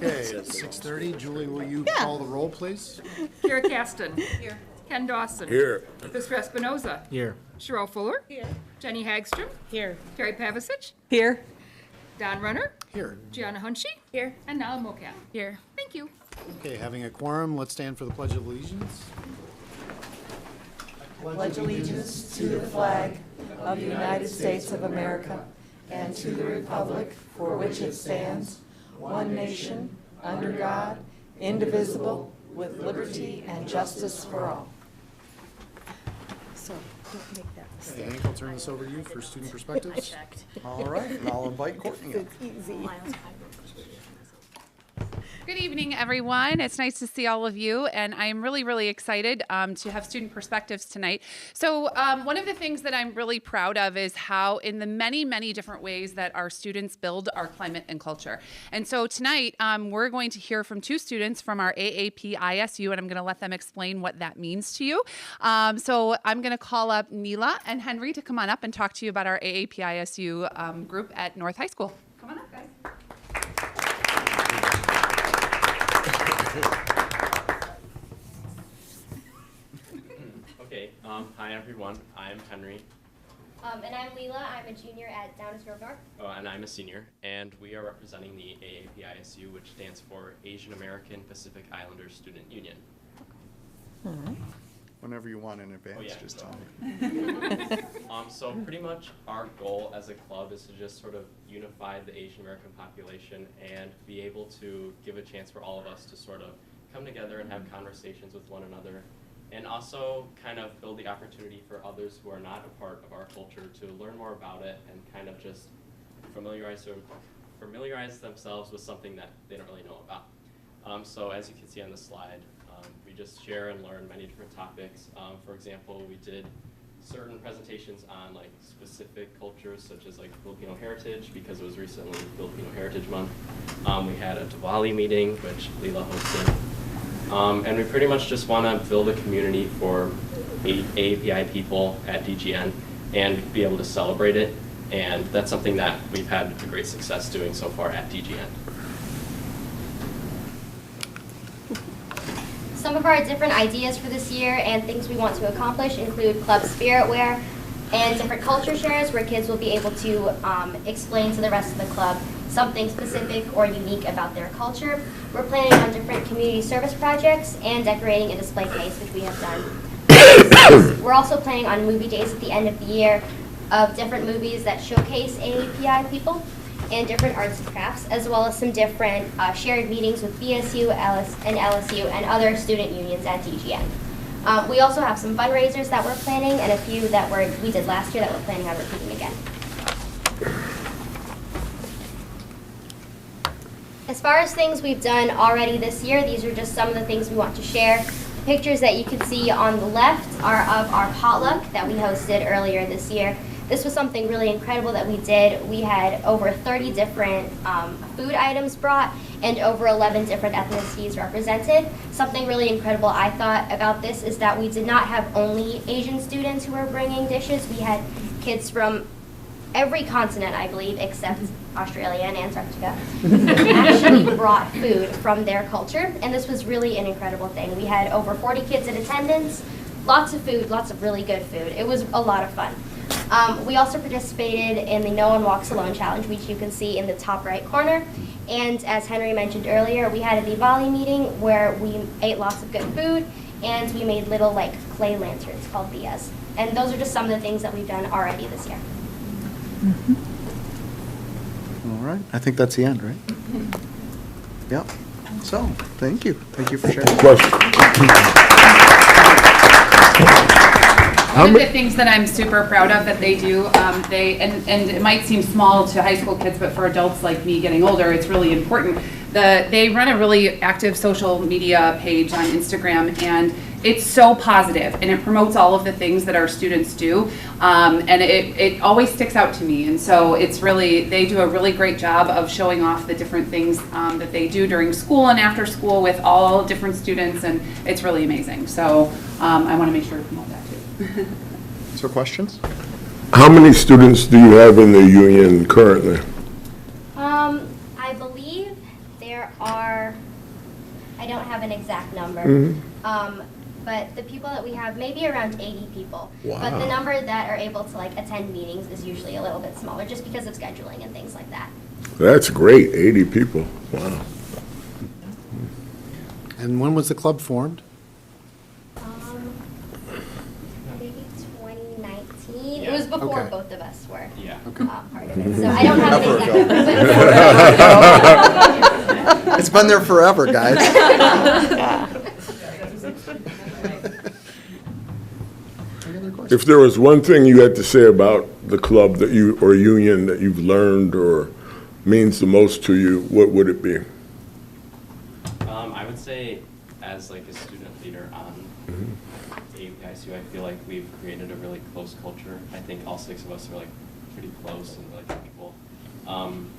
Okay, it's 6:30. Julie, will you call the roll, please? Kira Caston. Here. Ken Dawson. Here. Mr. Espinoza. Here. Cheryl Fuller. Here. Jenny Hagstrom. Here. Terry Pavicic. Here. Don Runner. Here. Gianna Hunchy. Here. And Nala Mokat. Here. Thank you. Okay, having a quorum, let's stand for the Pledge of Allegiance. Pledge allegiance to the flag of the United States of America and to the republic for which it stands, one nation, under God, indivisible, with liberty and justice for all. So, don't make that Okay, mistake. Hank, I'll turn this over to you for student perspectives. All right, and I'll invite Courtney up. Easy. Good evening, everyone. It's nice to see all of you, and I'm really, really excited to have student perspectives tonight. So one of the things that I'm really proud of is how in the many, many different ways that our students build our climate and culture. And so tonight, we're going to hear from two students from our AAP ISU, and I'm going to let them explain what that means to you. So I'm going to call up Neela and Henry to come on up and talk to you about our AAP ISU group at North High School. Come on up, guys. Okay, hi everyone, I'm Henry, And I'm Leela. I'm a junior at Downers Grove North. and I'm a senior, and we are representing the AAPISU, which stands for Asian American Pacific Islanders Student Union. Whenever you want in advance, Oh, yeah. just tell me. So pretty much our goal as a club is to just sort of unify the Asian American population and be able to give a chance for all of us to sort of come together and have conversations with one another, and also kind of build the opportunity for others who are not a part of our culture to learn more about it and kind of just familiarize themselves with something that they don't really know about. So as you can see on the slide, we just share and learn many different topics. For example, we did certain presentations on like specific cultures such as like Filipino heritage because it was recently Filipino Heritage Month. We had a Diwali meeting which Leela hosted. And we pretty much just want to build a community for AAPI people at DGN and be able to celebrate it. And that's something that we've had a great success doing so far at DGN. Some of our different ideas for this year and things we want to accomplish include Club Spirit Wear and different culture shares where kids will be able to explain to the rest of the club something specific or unique about their culture. We're planning on different community service projects and decorating a display case, which we have done. We're also planning on movie days at the end of the year of different movies that showcase AAPI people and different arts and crafts, as well as some different shared meetings with BSU, and LSU, and other student unions at DGN. We also have some fundraisers that we're planning and a few that we did last year that we're planning on repeating again. As far as things we've done already this year, these are just some of the things we want to share. The pictures that you can see on the left are of our potluck that we hosted earlier this year. This was something really incredible that we did. We had over 30 different food items brought and over 11 different ethnicities represented. Something really incredible I thought about this is that we did not have only Asian students who were bringing dishes. We had kids from every continent, I believe, except Australia and Antarctica, actually brought food from their culture, and this was really an incredible thing. We had over 40 kids in attendance, lots of food, lots of really good food. It was a lot of fun. We also participated in the No One Walks Alone Challenge, which you can see in the top right corner. And as Henry mentioned earlier, we had a Diwali meeting where we ate lots of good food, and we made little like clay lanterns called diyas. And those are just some of the things that we've done already this year. All right, I think that's the end, right? Yep. So, thank you. Thank you for sharing. One of the things that I'm super proud of that they do, and it might seem small to high school kids, but for adults like me getting older, it's really important. They run a really active social media page on Instagram, and it's so positive, and it promotes all of the things that our students do, and it always sticks out to me. And so they do a really great job of showing off the different things that they do during school and after school with all different students, and it's really amazing. So I want to make sure to promote that too. So questions? How many students do you have in the union currently? I believe there are, I don't have an exact number, but the people that we have, maybe around 80 people. But the number that are able to like attend meetings is usually a little bit smaller, just because of scheduling and things like that. That's great, 80 people. Wow. And when was the club formed? Maybe 2019. It was before Okay. both of us were Yeah. part of it. So I don't have an exact number, but It's been there forever, guys. Any other questions? If there was one thing you had to say about the club that you, or union that you've learned or means the most to you, what would it be? I would say, as like a student leader on APISU, I feel like we've created a really close culture. I think all 6 of us are like pretty close and really comfortable.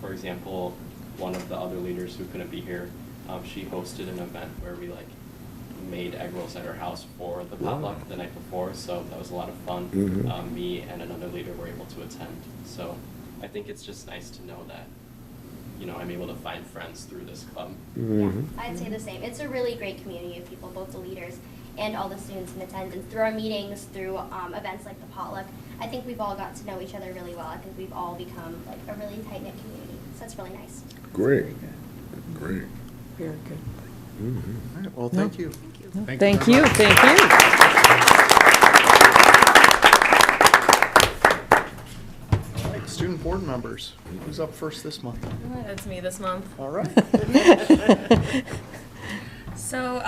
For example, one of the other leaders who couldn't be here, she hosted an event where we like made egg rolls at her house for the potluck the night before, so that was a lot of fun. Me and another leader were able to attend, so I think it's just nice to know that, you know, I'm able to find friends through this club. yeah, I'd say the same. It's a really great community of people, both the leaders and all the students in attendance. Through our meetings, through events like the potluck, I think we've all got to know each other really well. I think we've all become like a really tight-knit community, so that's really nice. Great, great. Very good. All right, well, thank you. Thank you, thank you. All right, student board members, who's up first this month? It's me this month. All right. So,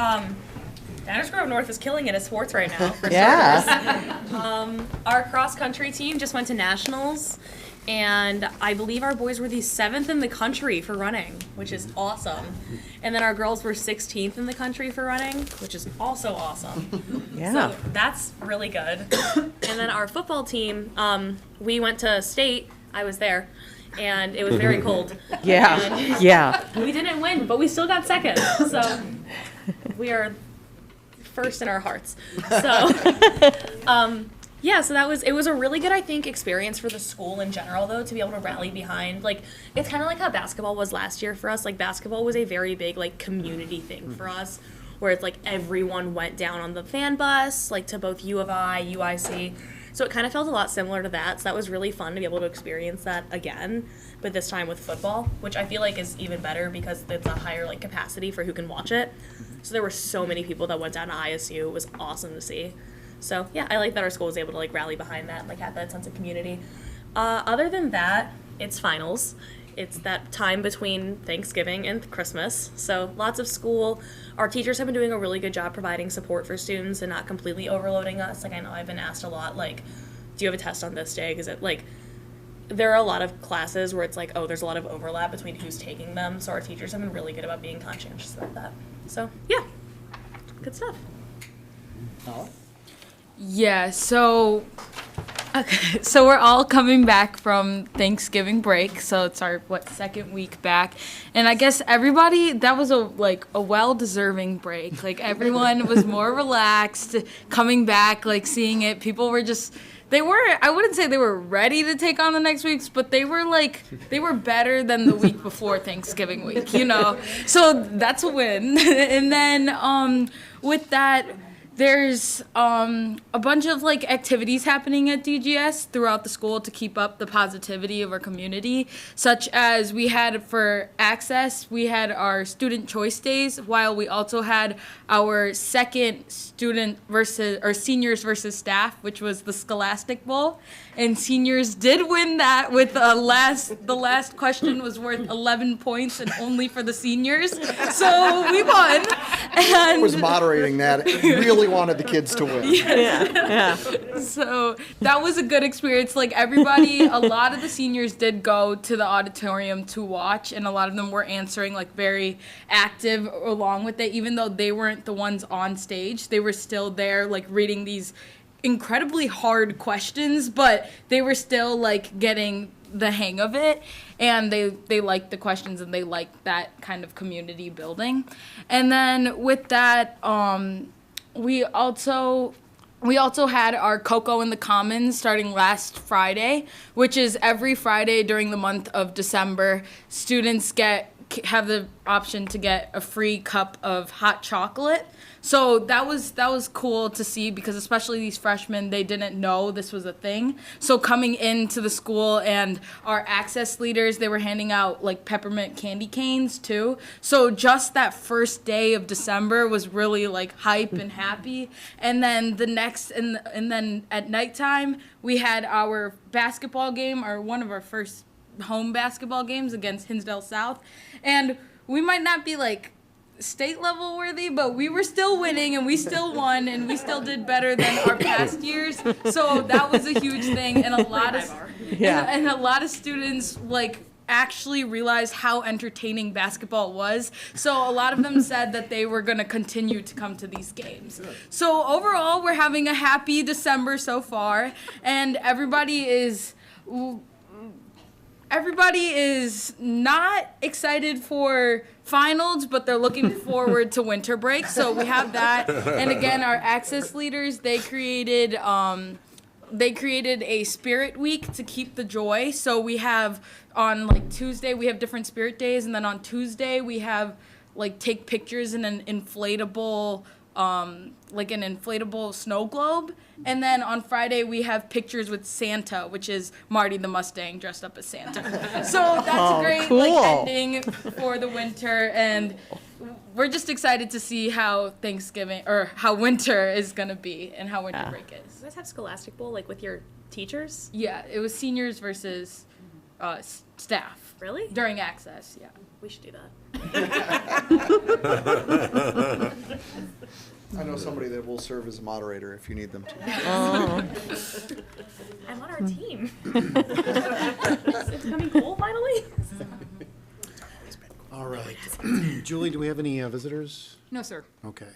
Downers Grove North is killing it at sports right now. For Yeah. starters. Our cross-country team just went to nationals, and I believe our boys were the 7th in the country for running, which is awesome. And then our girls were 16th in the country for running, which is also awesome. Yeah. So that's really good. And then our football team, we went to state. I was there, and it was very cold. Yeah, yeah. We didn't win, but we still got second. So we are first in our hearts. So, yeah, so it was a really good, I think, experience for the school in general, though, to be able to rally behind. Like, it's kind of like how basketball was last year for us. Like, basketball was a very big, like, community thing for us, where it's like everyone went down on the fan bus, like, to both U of I, UIC. So it kind of felt a lot similar to that. So that was really fun to be able to experience that again, but this time with football, which I feel like is even better because it's a higher like capacity for who can watch it. So there were so many people that went down to ISU. It was awesome to see. So yeah, I like that our school was able to like rally behind that and like have that sense of community. Other than that, it's finals. It's that time between Thanksgiving and Christmas. So lots of school. Our teachers have been doing a really good job providing support for students and not completely overloading us. Like I know I've been asked a lot, like, do you have a test on this day? Because it like, there are a lot of classes where it's like, oh, there's a lot of overlap between who's taking them. So our teachers have been really good about being conscientious about that. So yeah, good stuff. Yeah, so we're all coming back from Thanksgiving break, so it's our second week back, and I guess everybody, that was a well-deserving break. Like everyone was more relaxed coming back, like seeing it. People were just, I wouldn't say they were ready to take on the next weeks, but they were better than the week before Thanksgiving week, you know. So that's a win. And then with that, there's a bunch of like activities happening at DGS throughout the school to keep up the positivity of our community, such as we had for Access, we had our student choice days, while we also had our second seniors versus staff, which was the Scholastic Bowl, and seniors did win that with the last question was worth 11 points and only for the seniors, so we won. And I was moderating that. Really wanted the kids to win. Yeah. So that was a good experience. Like everybody, a lot of the seniors did go to the auditorium to watch, and a lot of them were answering like very active along with it. Even though they weren't the ones on stage, they were still there like reading these incredibly hard questions, but they were still like getting the hang of it, and they liked the questions and they liked that kind of community building. And then with that, we also had our Cocoa in the Commons starting last Friday, which is every Friday during the month of December. Students get have the option to get a free cup of hot chocolate. So that was cool to see, because especially these freshmen, they didn't know this was a thing. So coming into the school, and our access leaders, they were handing out like peppermint candy canes too. So just that first day of December was really like hype and happy. And then the next, and then at nighttime, we had our basketball game, or one of our first home basketball games against Hinsdale South. And we might not be like state level worthy, but we were still winning, and we still won, and we still did better than our past years. So that was a huge thing, and a lot of and a lot of students like actually realized how entertaining basketball was. So a lot of them said that they were going to continue to come to these games. So overall, we're having a happy December so far, and everybody is not excited for finals, but they're looking forward to winter break. So we have that. And again, our access leaders, they created a spirit week to keep the joy. So we have on like Tuesday, we have different spirit days. And then on Tuesday, we have like take pictures in an inflatable snow globe. And then on Friday, we have pictures with Santa, which is Marty the Mustang dressed up as Santa. So that's a great ending for the winter. And we're just excited to see how how winter is going to be, and how winter break is. Does you guys have Scholastic Bowl, like with your teachers? Yeah, it was seniors versus staff. Really? During access, yeah. We should do that. I know somebody that will serve as a moderator if you need them to. I'm on our team. It's becoming cool finally. All right. Julie, do we have any visitors? No, sir. Okay.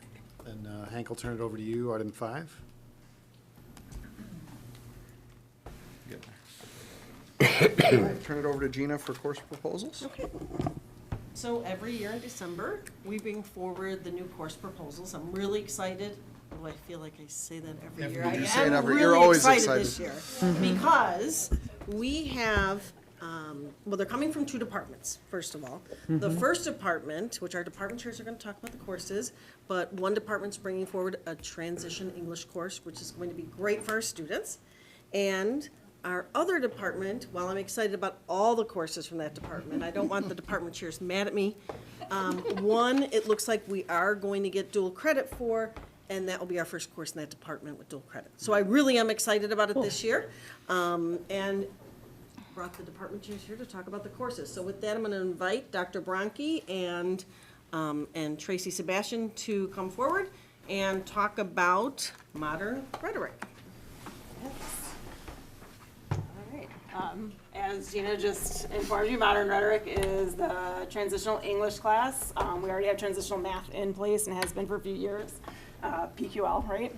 Then Hank, I'll turn it over to you, item 5. All right, turn it over to Gina for course proposals. Okay. So every year in December, we bring forward the new course proposals. I'm really excited. Oh, I feel like I say that every year. You I say it am you're really always excited this year because we have, well, they're coming from 2 departments, first of all. The first department, which our department chairs are going to talk about the courses, but one department's bringing forward a transition English course, which is going to be great for our students. And our other department, while I'm excited about all the courses from that department, I don't want the department chairs mad at me. One, it looks like we are going to get dual credit for, and that will be our first course in that department with dual credit. So I really am excited about it this year. And brought the department chairs here to talk about the courses. So with that, I'm going to invite Dr. Bronke and Tracy Sebastian to come forward and talk about modern rhetoric. As Gina just informed you, Modern Rhetoric is the transitional English class. We already have transitional math in place and has been for a few years, PQL, right?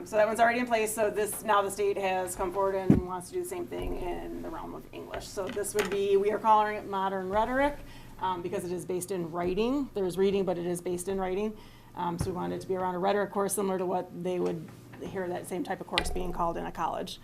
So that one's already in place. So now the state has come forward and wants to do the same thing in the realm of English. So this would be, we are calling it Modern Rhetoric because it is based in writing. There's reading, but it is based in writing. So we wanted it to be around a rhetoric course similar to what they would hear that same type of course being called in a college.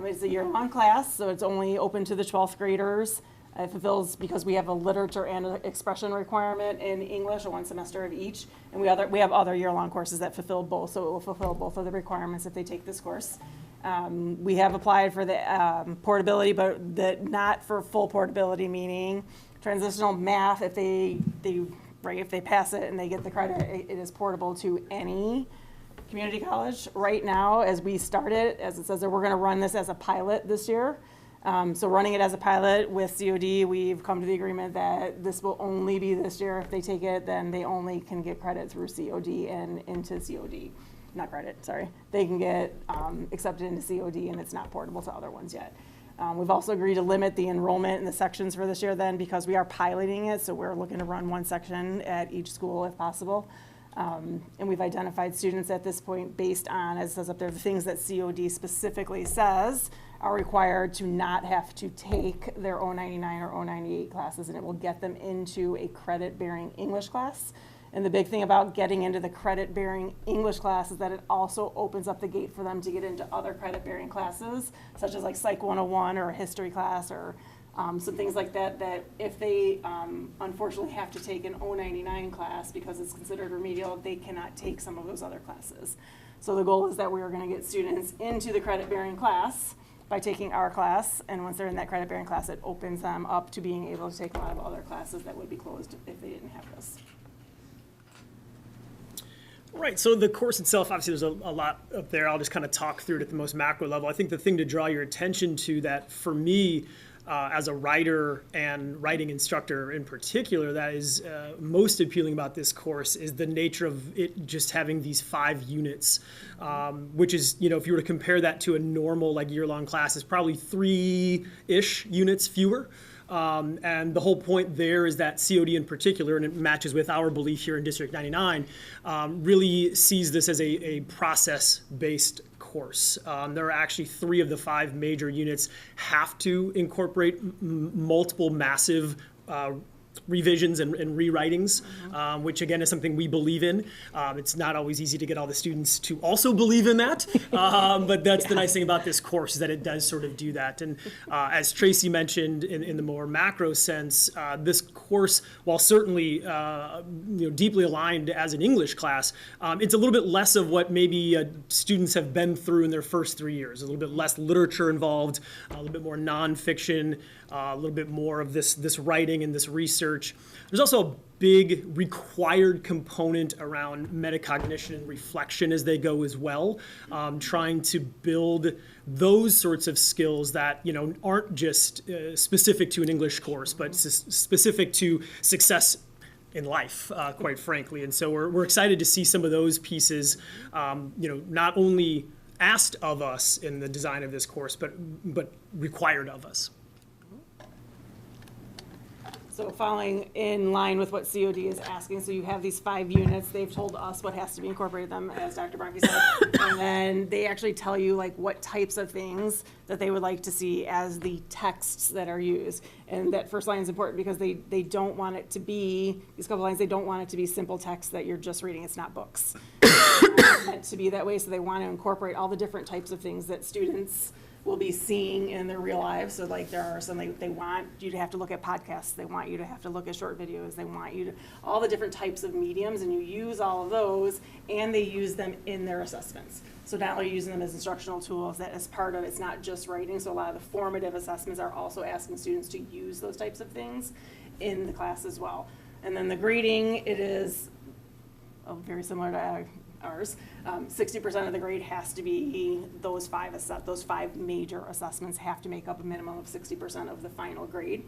It's a year-long class, so it's only open to the 12th graders. It fulfills, because we have a literature and an expression requirement in English, 1 semester of each, and we have other year-long courses that fulfill both, so it will fulfill both of the requirements if they take this course. We have applied for the portability, but not for full portability, meaning transitional math, if they pass it and they get the credit, it is portable to any community college. Right now, as we start it, as it says there, we're going to run this as a pilot this year. So running it as a pilot with COD, we've come to the agreement that this will only be this year. If they take it, then they only can get credit through COD and into COD. Not credit, sorry. They can get accepted into COD, and it's not portable to other ones yet. We've also agreed to limit the enrollment in the sections for this year then, because we are piloting it, so we're looking to run 1 section at each school if possible. And we've identified students at this point based on, as it says up there, the things that COD specifically says are required to not have to take their 099 or 098 classes, and it will get them into a credit-bearing English class. And the big thing about getting into the credit-bearing English class is that it also opens up the gate for them to get into other credit-bearing classes, such as like Psych 101 or a history class or Some things like that, that if they unfortunately have to take an O99 class because it's considered remedial, they cannot take some of those other classes. So the goal is that we are going to get students into the credit-bearing class by taking our class, and once they're in that credit-bearing class, it opens them up to being able to take a lot of other classes that would be closed if they didn't have this. Right, so the course itself, obviously there's a lot up there. I'll just kind of talk through it at the most macro level. I think the thing to draw your attention to that for me, as a writer and writing instructor in particular, that is most appealing about this course is the nature of it just having these 5 units, which is, you know, if you were to compare that to a normal like year-long class, is probably 3-ish units fewer. And the whole point there is that COD in particular, and it matches with our belief here in District 99, really sees this as a process-based course. There are actually 3 of the 5 major units have to incorporate multiple massive revisions and rewritings, which again is something we believe in. It's not always easy to get all the students to also believe in that, but that's the nice thing about this course, is that it does sort of do that. And as Tracy mentioned in the more macro sense, this course, while certainly deeply aligned as an English class, it's a little bit less of what maybe students have been through in their first 3 years. A little bit less literature involved, a little bit more nonfiction, a little bit more of this writing and this research. There's also a big required component around metacognition and reflection as they go as well, trying to build those sorts of skills that, you know, aren't just specific to an English course, but specific to success in life, quite frankly. And so we're excited to see some of those pieces, not only asked of us in the design of this course, but required of us. So following in line with what COD is asking, so you have these 5 units, they've told us what has to be incorporated them, as Dr. Bronke said, and then they actually tell you like what types of things that they would like to see as the texts that are used. And that first line is important because they don't want it to be, these couple lines, they don't want it to be simple text that you're just reading, it's not books. It's meant to be that way, so they want to incorporate all the different types of things that students will be seeing in their real lives. So like there are some, they want you to have to look at podcasts, they want you to have to look at short videos, they want you to, all the different types of mediums, and you use all of those, and they use them in their assessments. So not only using them as instructional tools, that as part of, it's not just writing, so a lot of the formative assessments are also asking students to use those types of things in the class as well. And then the grading, it is very similar to ours. 60% of the grade has to be those 5 major assessments have to make up a minimum of 60% of the final grade.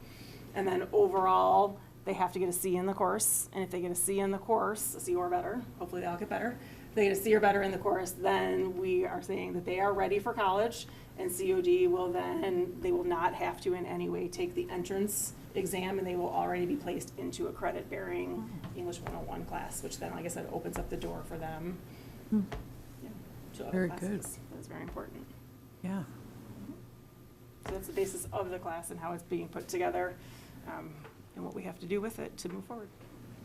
And then overall, they have to get a C in the course. And if they get a C in the course, a C or better, hopefully they'll get better. If they get a C or better in the course, then we are saying that they are ready for college, and COD will then, they will not have to in any way take the entrance exam, and they will already be placed into a credit-bearing English 101 class, which then, like I said, opens up the door for them to other Very classes. good. That's very important. Yeah. So that's the basis of the class and how it's being put together, and what we have to do with it to move forward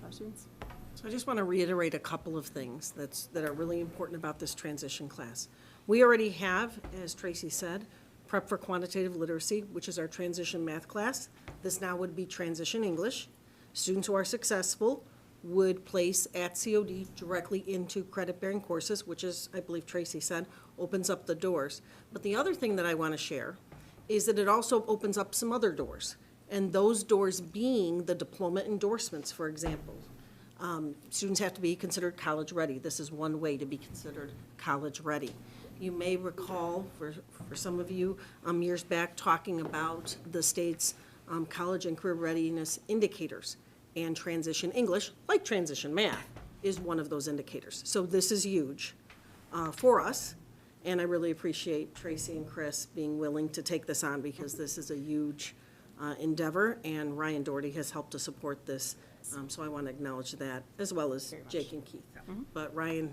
for our students. So I just want to reiterate a couple of things that are really important about this transition class. We already have, as Tracy said, Prep for Quantitative Literacy, which is our transition math class. This now would be transition English. Students who are successful would place at COD directly into credit-bearing courses, which is, I believe Tracy said, opens up the doors. But the other thing that I want to share is that it also opens up some other doors, and those doors being the diploma endorsements, for example. Students have to be considered college ready. This is one way to be considered college ready. You may recall, for some of you, years back, talking about the state's college and career readiness indicators, and transition English, like transition math, is one of those indicators. So this is huge for us, and I really appreciate Tracy and Chris being willing to take this on, because this is a huge endeavor, and Ryan Doherty has helped to support this, so I want to acknowledge that, as well as Jake and Keith. But Ryan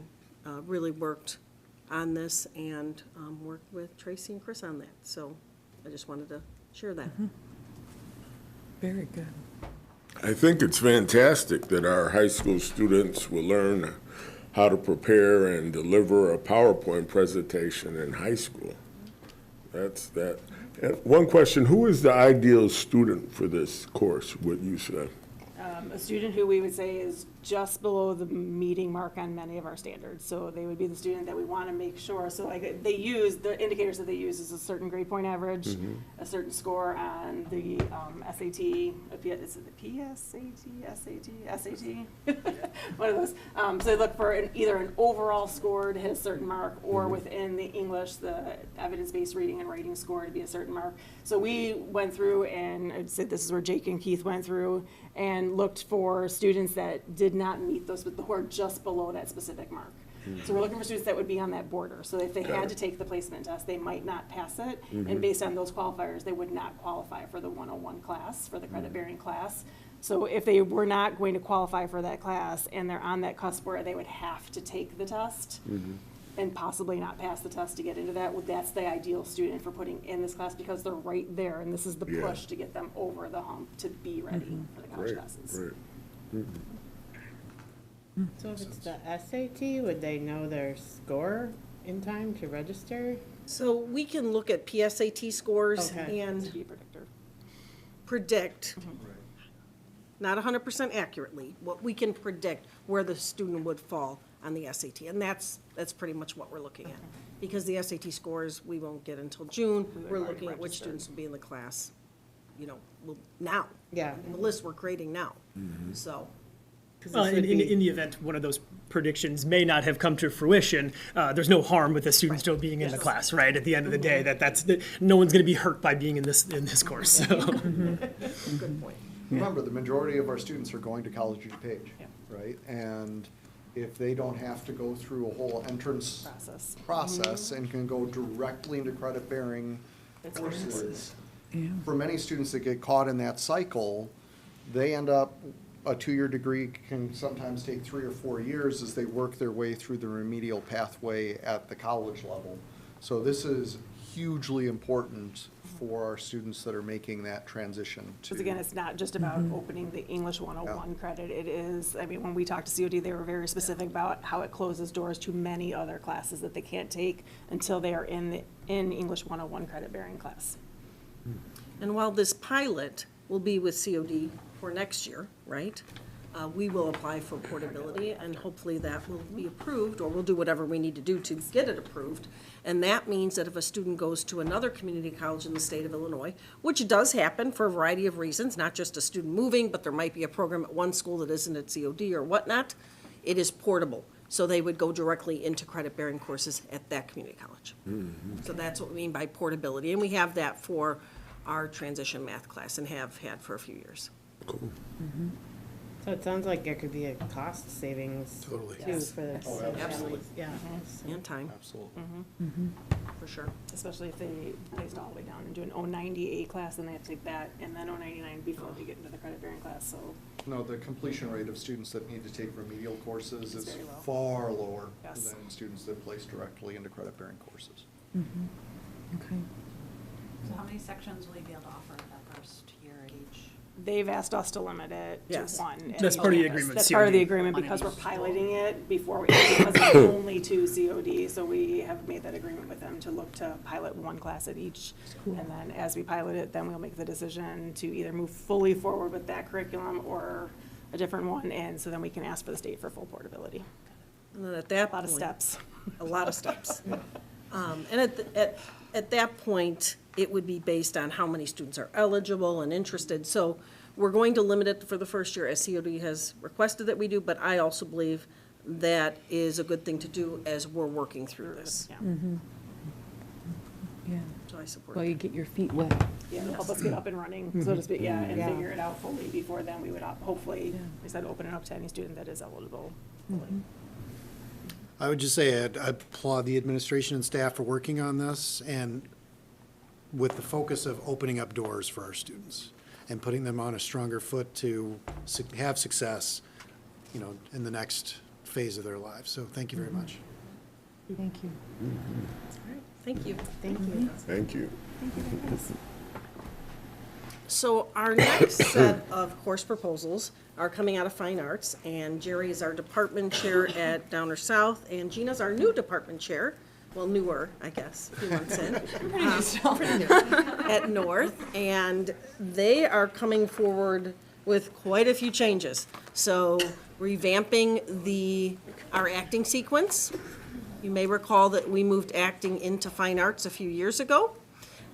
really worked on this and worked with Tracy and Chris on that, so I just wanted to share that. Very good. I think it's fantastic that our high school students will learn how to prepare and deliver a PowerPoint presentation in high school. And one question, who is the ideal student for this course, would you say? A student who we would say is just below the meeting mark on many of our standards. So they would be the student that we want to make sure, so like they use, the indicators that they use is a certain grade point average, a certain score on the SAT, is it the PSAT, SAT? One of those. So they look for either an overall score to hit a certain mark or within the English, the evidence-based reading and writing score to be a certain mark. So we went through and I'd say this is where Jake and Keith went through and looked for students that did not meet those, but who are just below that specific mark. So we're looking for students that would be on that border. So if they had to take the placement test, they might not pass it. And based on those qualifiers, they would not qualify for the 101 class, for the credit-bearing class. So if they were not going to qualify for that class and they're on that cusp where they would have to take the test and possibly not pass the test to get into that, well, that's the ideal student for putting in this class because they're right there and this is the push to get them over the hump to be ready for the college classes. So if it's the SAT, would they know their score in time to register? So we can look at PSAT scores and To be a predictor. predict, not 100% accurately, what we can predict where the student would fall on the SAT. And that's pretty much what we're looking at. Because the SAT scores, we won't get until June. We're looking at which students will be in the class, now. Yeah. The list we're creating now. So. In the event one of those predictions may not have come to fruition, there's no harm with the student still being in the class, right? At the end of the day, no one's going to be hurt by being in this course. So. Good point. Remember, the majority of our students are going to College DuPage, right? And if they don't have to go through a whole entrance process and can go directly into credit-bearing courses, for many students that get caught in that cycle, they end up, a two-year degree can sometimes take 3 or 4 years as they work their way through the remedial pathway at the college level. So this is hugely important for our students that are making that transition to. Because again, it's not just about opening the English 101 credit. It is, I mean, when we talked to COD, they were very specific about how it closes doors to many other classes that they can't take until they are in English 101 credit bearing class. And while this pilot will be with COD for next year, right? We will apply for portability and hopefully that will be approved, or we'll do whatever we need to do to get it approved. And that means that if a student goes to another community college in the state of Illinois, which does happen for a variety of reasons, not just a student moving, but there might be a program at one school that isn't at COD or whatnot, it is portable. So they would go directly into credit-bearing courses at that community college. So that's what we mean by portability. And we have that for our transition math class and have had for a few years. Cool. So it sounds like there could be a cost savings too for the Absolutely. Yeah. And time, Absolutely. for sure. Especially if they placed all the way down and do an 098 class, then they have to take that and then 099 before they get into the credit bearing class, so. No, the completion rate of students that need to take remedial courses is very low. far lower Yes. than students that place directly into credit-bearing courses. Okay. So how many sections will you be able to offer that first year at each? They've asked us to limit it to Yes. one. and That's part of the yes, agreement, That's part of the COD. agreement One because at we're each piloting it because it's only to COD. So we have made that agreement with them to look to pilot one class at each. And then as we pilot it, then we'll make the decision to either move fully forward with that curriculum or a different one. And so then we can ask for the state for full portability. And then at that A lot of point- steps. A lot of steps. And at that point, it would be based on how many students are eligible and interested. So we're going to limit it for the first year, as COD has requested that we do, but I also believe that is a good thing to do as we're working through this. Yeah. Yeah. So I support Well, it. you get your feet wet. Yeah, it'll help us get up and running, so to speak, and figure it out fully before then we would hopefully, like I said, open it up to any student that is eligible fully. I would just say I applaud the administration and staff for working on this and with the focus of opening up doors for our students and putting them on a stronger foot to have success, in the next phase of their lives. So thank you very much. Thank you. Thank you. Thank you. Thank you. So our next set of course proposals are coming out of Fine Arts, and Jerry is our department chair at Downer South, and Gina's our new department chair. Well, newer, I guess, a few months in. Pretty new. at North, and they are coming forward with quite a few changes. So revamping our acting sequence. You may recall that we moved acting into fine arts a few years ago,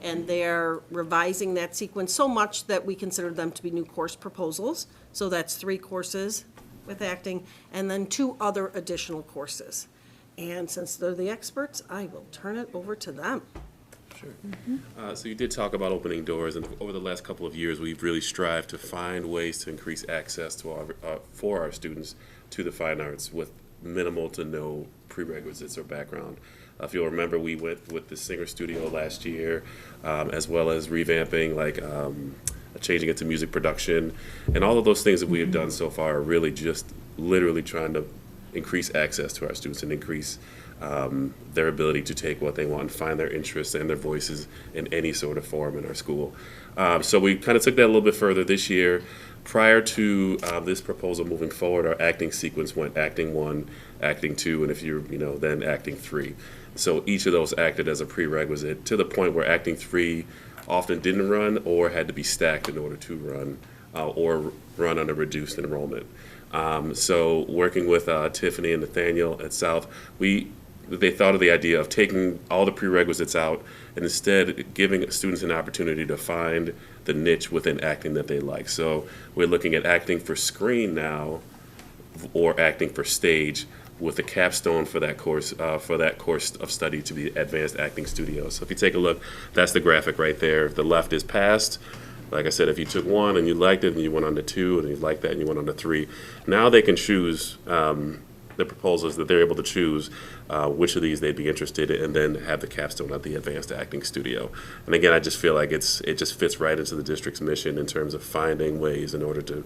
and they're revising that sequence so much that we consider them to be new course proposals. So that's 3 courses with acting, and then 2 other additional courses. And since they're the experts, I will turn it over to them. Sure. So you did talk about opening doors, and over the last couple of years, we've really strived to find ways to increase access to for our students to the fine arts with minimal to no prerequisites or background. If you'll remember, we went with the Singer Studio last year, as well as revamping, changing it to music production, and all of those things that we have done so far are really just literally trying to increase access to our students and increase their ability to take what they want and find their interests and their voices in any sort of forum in our school. So we kind of took that a little bit further this year. Prior to this proposal moving forward, our acting sequence went acting 1, acting 2, and if you're, then acting 3. So each of those acted as a prerequisite to the point where acting 3 often didn't run or had to be stacked in order to run or run on a reduced enrollment. So working with Tiffany and Nathaniel at South, they thought of the idea of taking all the prerequisites out and instead giving students an opportunity to find the niche within acting that they like. So we're looking at acting for screen now or acting for stage with a capstone for that course of study to be Advanced Acting Studio. So if you take a look, that's the graphic right there. The left is past. Like I said, if you took 1 and you liked it and you went on to 2 and you liked that and you went on to 3, now they can choose the proposals that they're able to choose which of these they'd be interested in, and then have the capstone at the Advanced Acting Studio. And again, I just feel like it just fits right into the district's mission in terms of finding ways in order to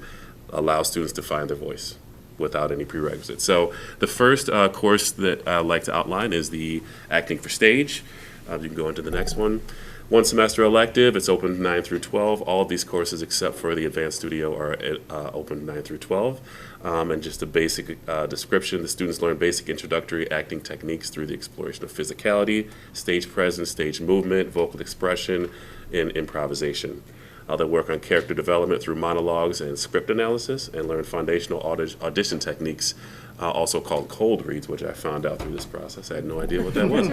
allow students to find their voice without any prerequisites. So the first course that I'd like to outline is the Acting for Stage. You can go into the next one. 1 semester elective, it's open 9 through 12. All of these courses except for the Advanced Studio are open 9 through 12. And just a basic description, the students learn basic introductory acting techniques through the exploration of physicality, stage presence, stage movement, vocal expression, and improvisation. They'll work on character development through monologues and script analysis, and learn foundational audition techniques, also called cold reads, which I found out through this process. I had no idea what that was,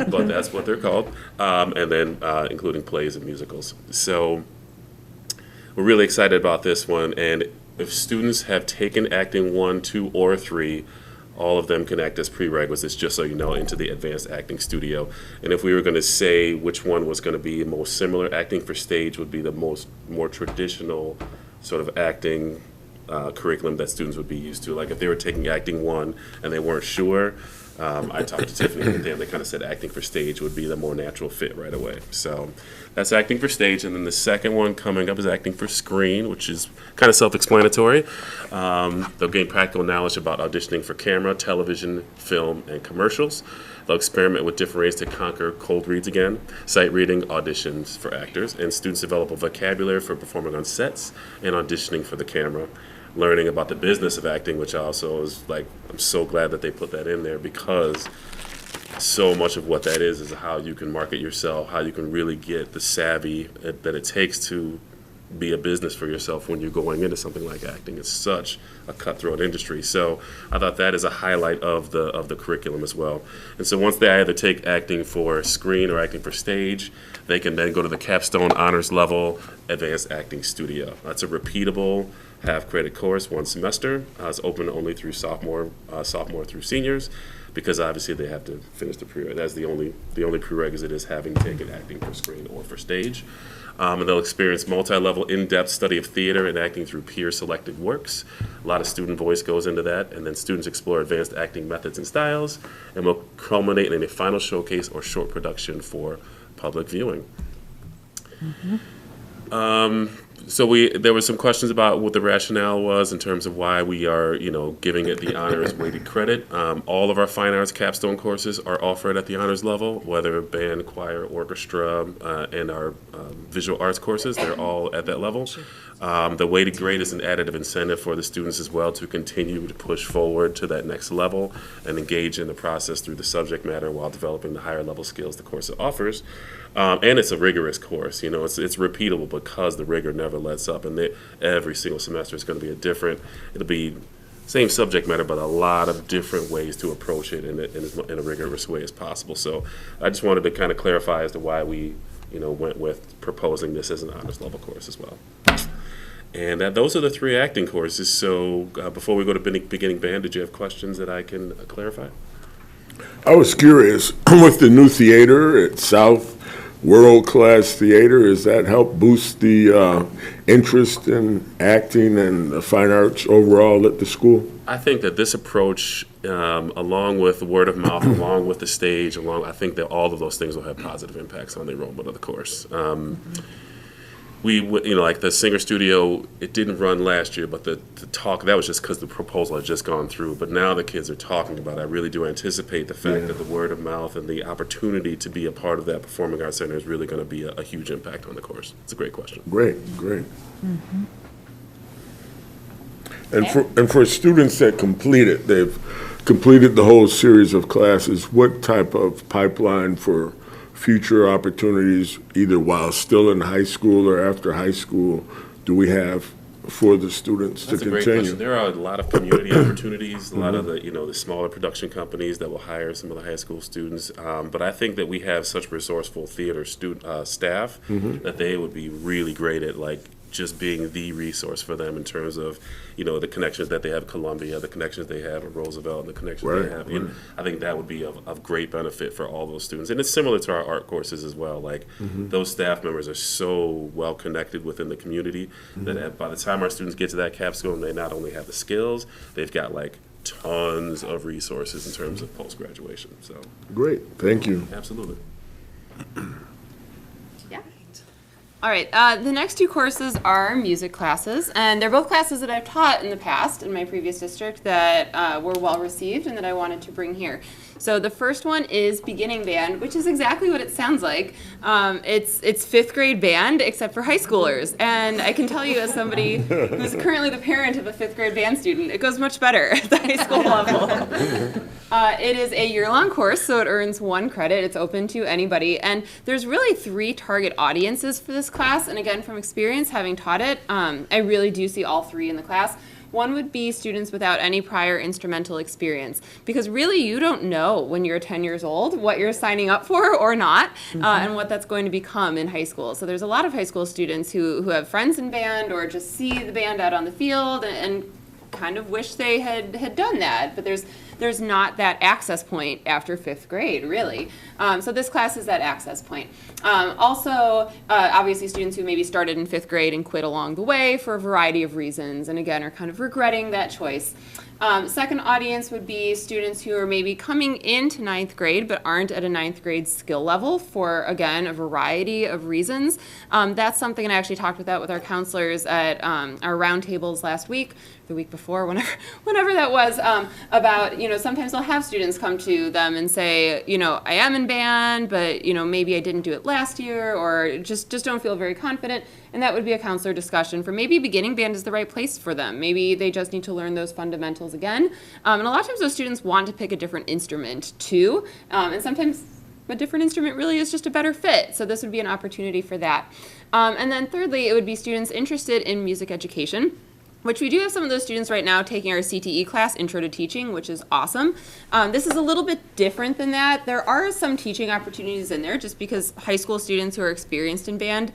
but that's what they're called, and then including plays and musicals. So we're really excited about this one, and if students have taken acting 1, 2, or 3, all of them can act as prerequisites, just so you know, into the Advanced Acting Studio. And if we were going to say which one was going to be most similar, Acting for Stage would be the more traditional sort of acting curriculum that students would be used to. Like if they were taking acting 1 and they weren't sure, I talked to Tiffany and them, they kind of said acting for stage would be the more natural fit right away. So that's acting for stage. And then the second one coming up is acting for screen, which is kind of self-explanatory. They'll gain practical knowledge about auditioning for camera, television, film, and commercials. They'll experiment with different ways to conquer cold reads again, sight reading, auditions for actors, and students develop a vocabulary for performing on sets and auditioning for the camera. Learning about the business of acting, which also is like, I'm so glad that they put that in there, because so much of what that is how you can market yourself, how you can really get the savvy that it takes to be a business for yourself when you're going into something like acting. It's such a cutthroat industry. So I thought that is a highlight of the curriculum as well. And so once they either take acting for screen or acting for stage, they can then go to the capstone honors level Advanced Acting Studio. That's a repeatable half-credit course, 1 semester. It's open only through sophomore through seniors, because obviously they have to finish the prerequisite. That's the only prerequisite is having taken acting for screen or for stage. And they'll experience multi-level in-depth study of theater and acting through peer-selected works. A lot of student voice goes into that, and then students explore advanced acting methods and styles, and will culminate in a final showcase or short production for public viewing. So there were some questions about what the rationale was in terms of why we are, giving it the honors weighted credit. All of our fine arts capstone courses are offered at the honors level, whether band, choir, orchestra, and our visual arts courses, they're all at that level. The weighted grade is an additive incentive for the students as well to continue to push forward to that next level and engage in the process through the subject matter while developing the higher level skills the course offers. And it's a rigorous course, it's repeatable because the rigor never lets up, and every single semester is going to be it'll be same subject matter, but a lot of different ways to approach it in a rigorous way as possible. So I just wanted to kind of clarify as to why we, went with proposing this as an honors level course as well. And those are the 3 acting courses. So before we go to beginning band, did you have questions that I can clarify? I was curious, with the new theater at South, world-class theater, does that help boost the interest in acting and the fine arts overall at the school? I think that this approach, along with word of mouth, along with the stage, I think that all of those things will have positive impacts on the enrollment of the course. We, like the Singer Studio, it didn't run last year, but the talk, that was just because the proposal had just gone through. But now the kids are talking about it. I really do anticipate the fact that the word of mouth and the opportunity to be a part of that Performing Arts Center is really going to be a huge impact on the course. It's a great question. Great. And for students that they've completed the whole series of classes, what type of pipeline for future opportunities, either while still in high school or after high school, do we have for the students That's to a great continue? question. There are a lot of community opportunities, a lot of the smaller production companies that will hire some of the high school students. But I think that we have such resourceful theater staff that they would be really great at just being the resource for them in terms of, the connections that they have at Columbia, the connections they have at Roosevelt, and the connections they have. And I think that would be of great benefit for all those students. And it's similar to our art courses as well. Those staff members are so well connected within the community that by the time our students get to that capstone, they not only have the skills, they've got tons of resources in terms of post-graduation. So great, thank you. Absolutely. All right, the next 2 courses are music classes, and they're both classes that I've taught in the past in my previous district that were well received and that I wanted to bring here. So the first one is beginning band, which is exactly what it sounds like. It's 5th grade band, except for high schoolers. And I can tell you, as somebody who's currently the parent of a 5th grade band student, it goes much better at the high school level. It is a year-long course, so it earns 1 credit. It's open to anybody. And there's really 3 target audiences for this class. And again, from experience, having taught it, I really do see all 3 in the class. One would be students without any prior instrumental experience, because really you don't know when you're 10 years old what you're signing up for or not, and what that's going to become in high school. So there's a lot of high school students who have friends in band or just see the band out on the field and kind of wish they had done that, but there's not that access point after 5th grade, really. So this class is that access point. Also, obviously students who maybe started in 5th grade and quit along the way for a variety of reasons, and again are kind of regretting that choice. Second audience would be students who are maybe coming into 9th grade but aren't at a 9th grade skill level for, again, a variety of reasons. That's something, and I actually talked with our counselors at our roundtables last week, the week before, whenever that was, about, sometimes they'll have students come to them and say, I am in band, but, maybe I didn't do it last year, or just don't feel very confident. And that would be a counselor discussion for maybe beginning band is the right place for them. Maybe they just need to learn those fundamentals again. And a lot of times those students want to pick a different instrument too. And sometimes a different instrument really is just a better fit. So this would be an opportunity for that. And then thirdly, it would be students interested in music education, which we do have some of those students right now taking our CTE class, Intro to Teaching, which is awesome. This is a little bit different than that. There are some teaching opportunities in there just because high school students who are experienced in band,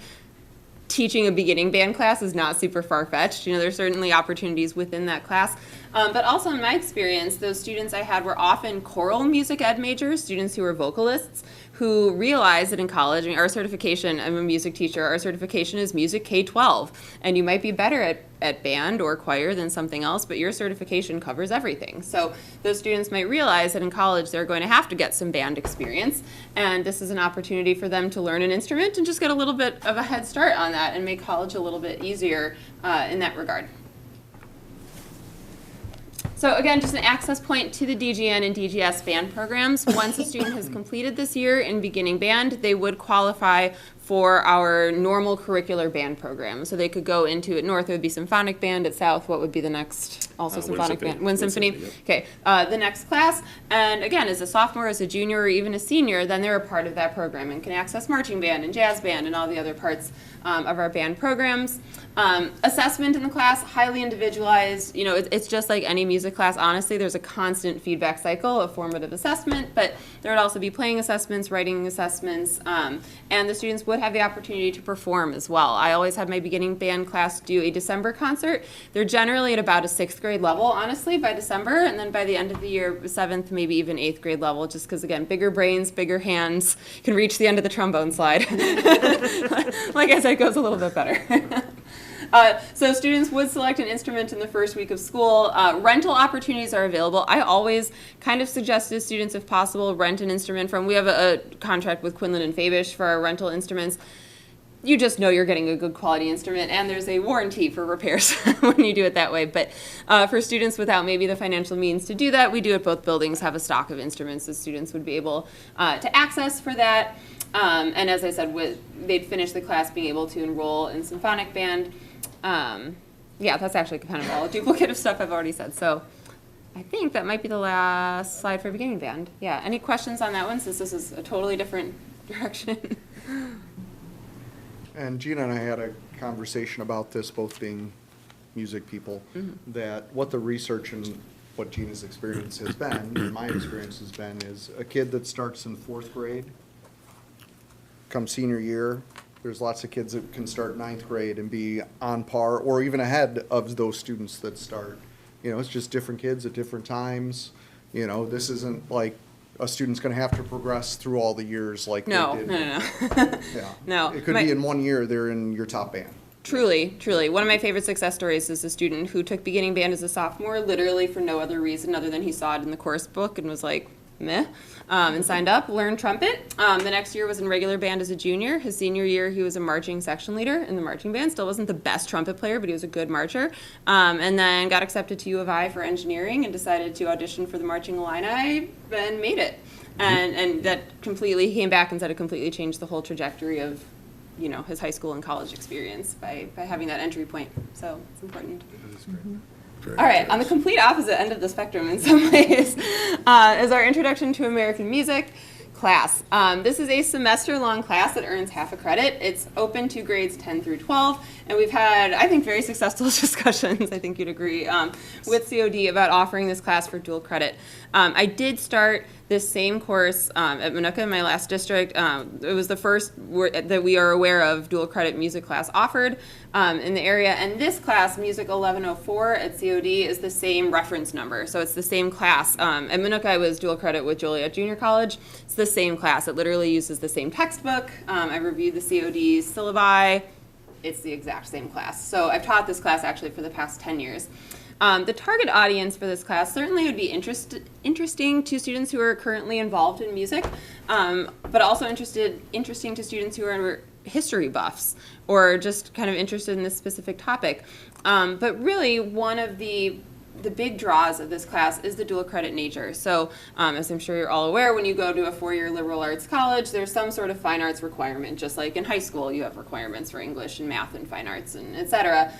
teaching a beginning band class is not super far-fetched. There's certainly opportunities within that class. But also in my experience, those students I had were often choral music ed majors, students who were vocalists, who realized that in college, our certification, I'm a music teacher, our certification is music K-12, and you might be better at band or choir than something else, but your certification covers everything. So those students might realize that in college they're going to have to get some band experience, and this is an opportunity for them to learn an instrument and just get a little bit of a head start on that and make college a little bit easier in that regard. So again, just an access point to the DGN and DGS band programs. Once a student has completed this year in beginning band, they would qualify for our normal curricular band program. So they could go into, at North, it would be symphonic band. At South, what would be the next, also symphonic band? Wind Symphony. Yep. Okay, the next class. And again, as a sophomore, as a junior, or even a senior, then they're a part of that program and can access marching band and jazz band and all the other parts of our band programs. Assessment in the class, highly individualized. You know, it's just like any music class. Honestly, there's a constant feedback cycle of formative assessment, but there would also be playing assessments, writing assessments, and the students would have the opportunity to perform as well. I always had my beginning band class do a December concert. They're generally at about a 6th grade level, honestly, by December, and then by the end of the year, 7th, maybe even 8th grade level, just because, again, bigger brains, bigger hands, can reach the end of the trombone slide. Like I said, it goes a little bit better. So students would select an instrument in the first week of school. Rental opportunities are available. I always kind of suggest to students, if possible, rent an instrument from, we have a contract with Quinlan and Fabish for our rental instruments. You just know you're getting a good quality instrument, and there's a warranty for repairs when you do it that way. But for students without maybe the financial means to do that, we do at both buildings have a stock of instruments that students would be able to access for that. And as I said, they'd finish the class being able to enroll in symphonic band. Yeah, that's actually kind of all a duplicate of stuff I've already said. So I think that might be the last slide for beginning band. Yeah, any questions on that one, since this is a totally different direction? And Gina and I had a conversation about this, both being music people, that what the research and what Gina's experience has been, and my experience has been, is a kid that starts in 4th grade, come senior year, there's lots of kids that can start 9th grade and be on par or even ahead of those students that start. You know, it's just different kids at different times. You know, this isn't like a student's going to have to progress through all the years like they did. No. Yeah. No. It could be in 1 year they're in your top band. Truly, truly. One of my favorite success stories is a student who took beginning band as a sophomore, literally for no other reason other than he saw it in the course book and was like, meh, and signed up, learned trumpet. The next year was in regular band as a junior. His senior year, he was a marching section leader in the marching band. Still wasn't the best trumpet player, but he was a good marcher. And then got accepted to U of I for engineering and decided to audition for the Marching Illini and made it. And that completely, he came back and said it completely changed the whole trajectory of, you know, his high school and college experience by having that entry point. So it's important. All right, on the complete opposite end of the spectrum in some ways is our Introduction to American Music class. This is a semester-long class that earns half a credit. It's open to grades 10 through 12, and we've had, I think, very successful discussions, I think you'd agree, with COD about offering this class for dual credit. I did start this same course at Minooka, my last district. It was the first that we are aware of dual credit music class offered in the area. And this class, Music 1104 at COD, is the same reference number. So it's the same class. At Minooka, I was dual credit with Joliet Junior College. It's the same class. It literally uses the same textbook. I reviewed the COD syllabi. It's the exact same class. So I've taught this class actually for the past 10 years. The target audience for this class certainly would be interesting to students who are currently involved in music, but also interesting to students who are history buffs or just kind of interested in this specific topic. But really, one of the big draws of this class is the dual credit nature. So as I'm sure you're all aware, when you go to a 4-year liberal arts college, there's some sort of fine arts requirement, just like in high school you have requirements for English and math and fine arts and et cetera.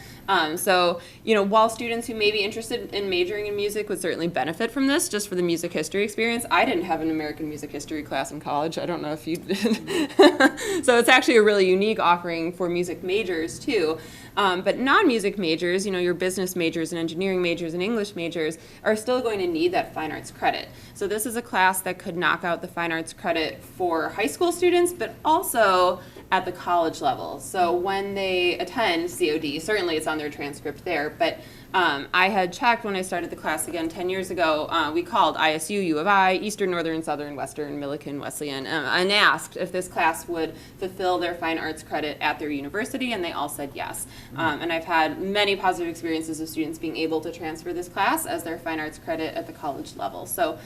So, you know, while students who may be interested in majoring in music would certainly benefit from this, just for the music history experience, I didn't have an American music history class in college. I don't know if you did. So it's actually a really unique offering for music majors, too. But non-music majors, you know, your business majors and engineering majors and English majors are still going to need that fine arts credit. So this is a class that could knock out the fine arts credit for high school students, but also at the college level. So when they attend COD, certainly it's on their transcript there, but I had checked when I started the class again 10 years ago. We called ISU, U of I, Eastern, Northern, Southern, Western, Millikan, Wesleyan, and asked if this class would fulfill their fine arts credit at their university, and they all said yes. And I've had many positive experiences of students being able to transfer this class as their fine arts credit at the college level. So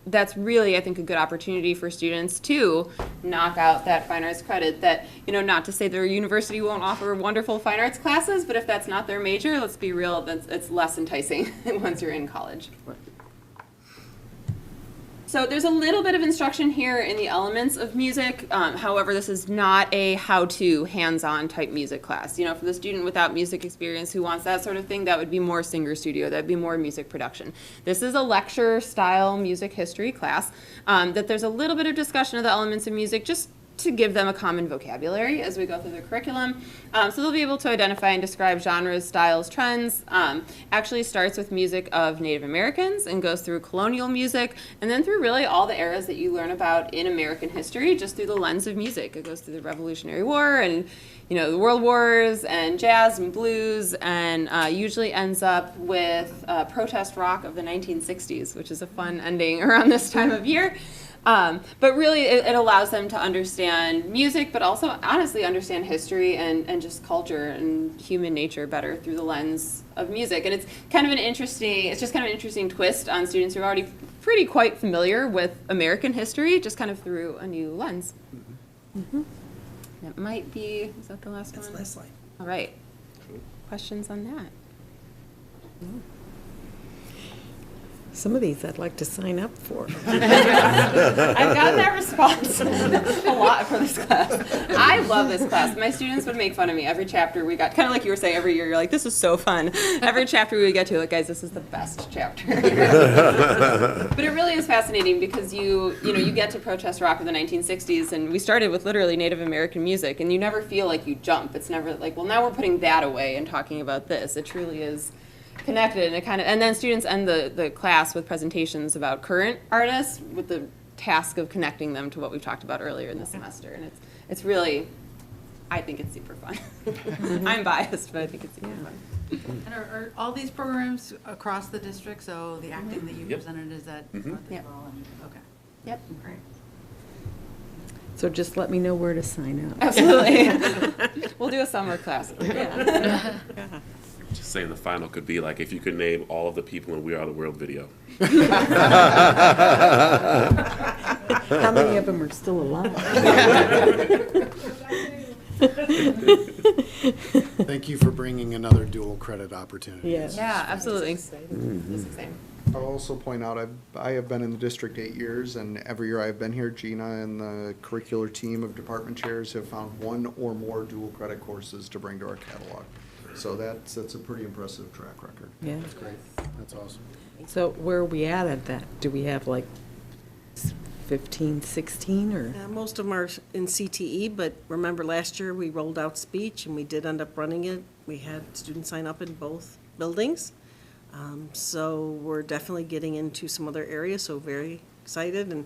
that's really, I think, a good opportunity for students to knock out that fine arts credit. That, you know, not to say their university won't offer wonderful fine arts classes, but if that's not their major, let's be real, it's less enticing once you're in college. So there's a little bit of instruction here in the elements of music. However, this is not a how-to, hands-on type music class. You know, for the student without music experience who wants that sort of thing, that would be more singer studio, that'd be more music production. This is a lecture-style music history class that there's a little bit of discussion of the elements of music, just to give them a common vocabulary as we go through the curriculum. So they'll be able to identify and describe genres, styles, trends. Actually starts with music of Native Americans and goes through colonial music, and then through really all the eras that you learn about in American history just through the lens of music. It goes through the Revolutionary War and, you know, the World Wars and jazz and blues, and usually ends up with protest rock of the 1960s, which is a fun ending around this time of year. But really, it allows them to understand music, but also honestly understand history and just culture and human nature better through the lens of music. And it's kind of an interesting twist on students who are already pretty quite familiar with American history, just kind of through a new lens. Mm-hmm. That might be, is that the last one? That's the last slide. All right. Questions on that? No. Some of these I'd like to sign up for. I've gotten that response a lot for this class. I love this class. My students would make fun of me every chapter we got, kind of like you were saying, every year you're like, this is so fun. Every chapter we would get to, like, guys, this is the best chapter. But it really is fascinating because you get to protest rock of the 1960s, and we started with literally Native American music, and you never feel like you jump. It's never like, well, now we're putting that away and talking about this. It truly is connected, and then students end the class with presentations about current artists with the task of connecting them to what we've talked about earlier in the semester, and it's really, I think it's super fun. I'm biased, but I think it's super fun. And are all these programs across the district? So the acting that you presented is at North as well? Okay. Yep. Great. So just let me know where to sign up. Absolutely. We'll do a summer class. Yeah. Just saying the final could be like if you could name all of the people in We Are the World video. How many of them are still alive? Thank you for bringing another dual credit opportunity. Yes. Yeah, absolutely. Mm-hmm. It's exciting. I'll also point out, I have been in the district 8 years, and every year I've been here, Gina and the curricular team of department chairs have found one or more dual credit courses to bring to our catalog. So that's a pretty impressive track record. Yeah. That's great. That's awesome. So where are we at that? Do we have like 15, 16 or? Most of them are in CTE, but remember last year we rolled out speech and we did end up running it. We had students sign up in both buildings. So we're definitely getting into some other areas, so very excited. And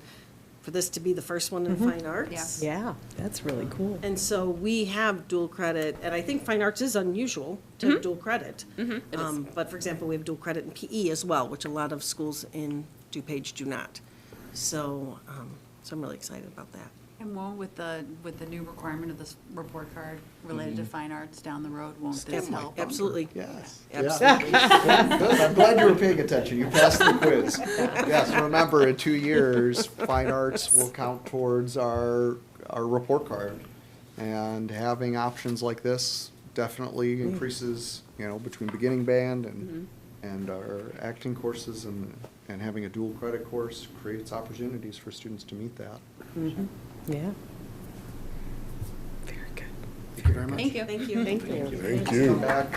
for this to be the first one in fine arts. Yeah, that's really cool. And so we have dual credit, and I think fine arts is unusual to have dual credit. It is. But for example, we have dual credit in PE as well, which a lot of schools in DuPage do not. So, so I'm really excited about that. And won't with the new requirement of this report card related to fine arts down the road, won't this help? Absolutely. Yes. Absolutely. Yeah. Good. I'm glad you were paying attention. You passed the quiz. Yes, remember, in 2 years, fine arts will count towards our report card. And having options like this definitely increases, between beginning band and our acting courses and having a dual credit course creates opportunities for students to meet that. Mm-hmm. Yeah. Very good. Thank you very much. Thank you. Thank you. Thank you. Thank Come you. back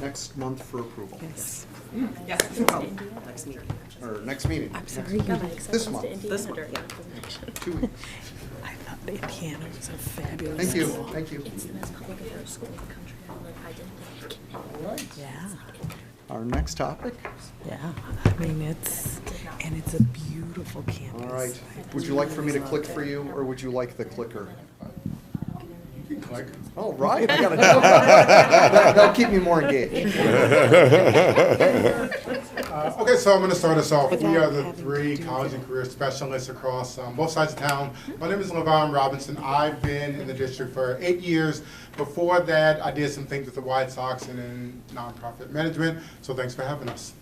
next month for approval. Yes. Yes. Next meeting. Or next meeting. I'm sorry. This month. This month. 2 weeks. I thought Indiana was a fabulous Thank you. school. Thank you. It's the most public affairs school in the country. I didn't think. All right. Yeah. Our next topic. Yeah. I mean, it's a beautiful campus. All right. Would you like for me to click for you, or would you like the clicker? can click. All right, I gotta that'll keep me more engaged. Okay, so I'm going to start us off. We are the 3 college and career specialists across both sides of town. My name is LeVon Robinson. I've been in the district for 8 years. Before that, I did some things with the White Sox and in nonprofit management. So thanks for having us.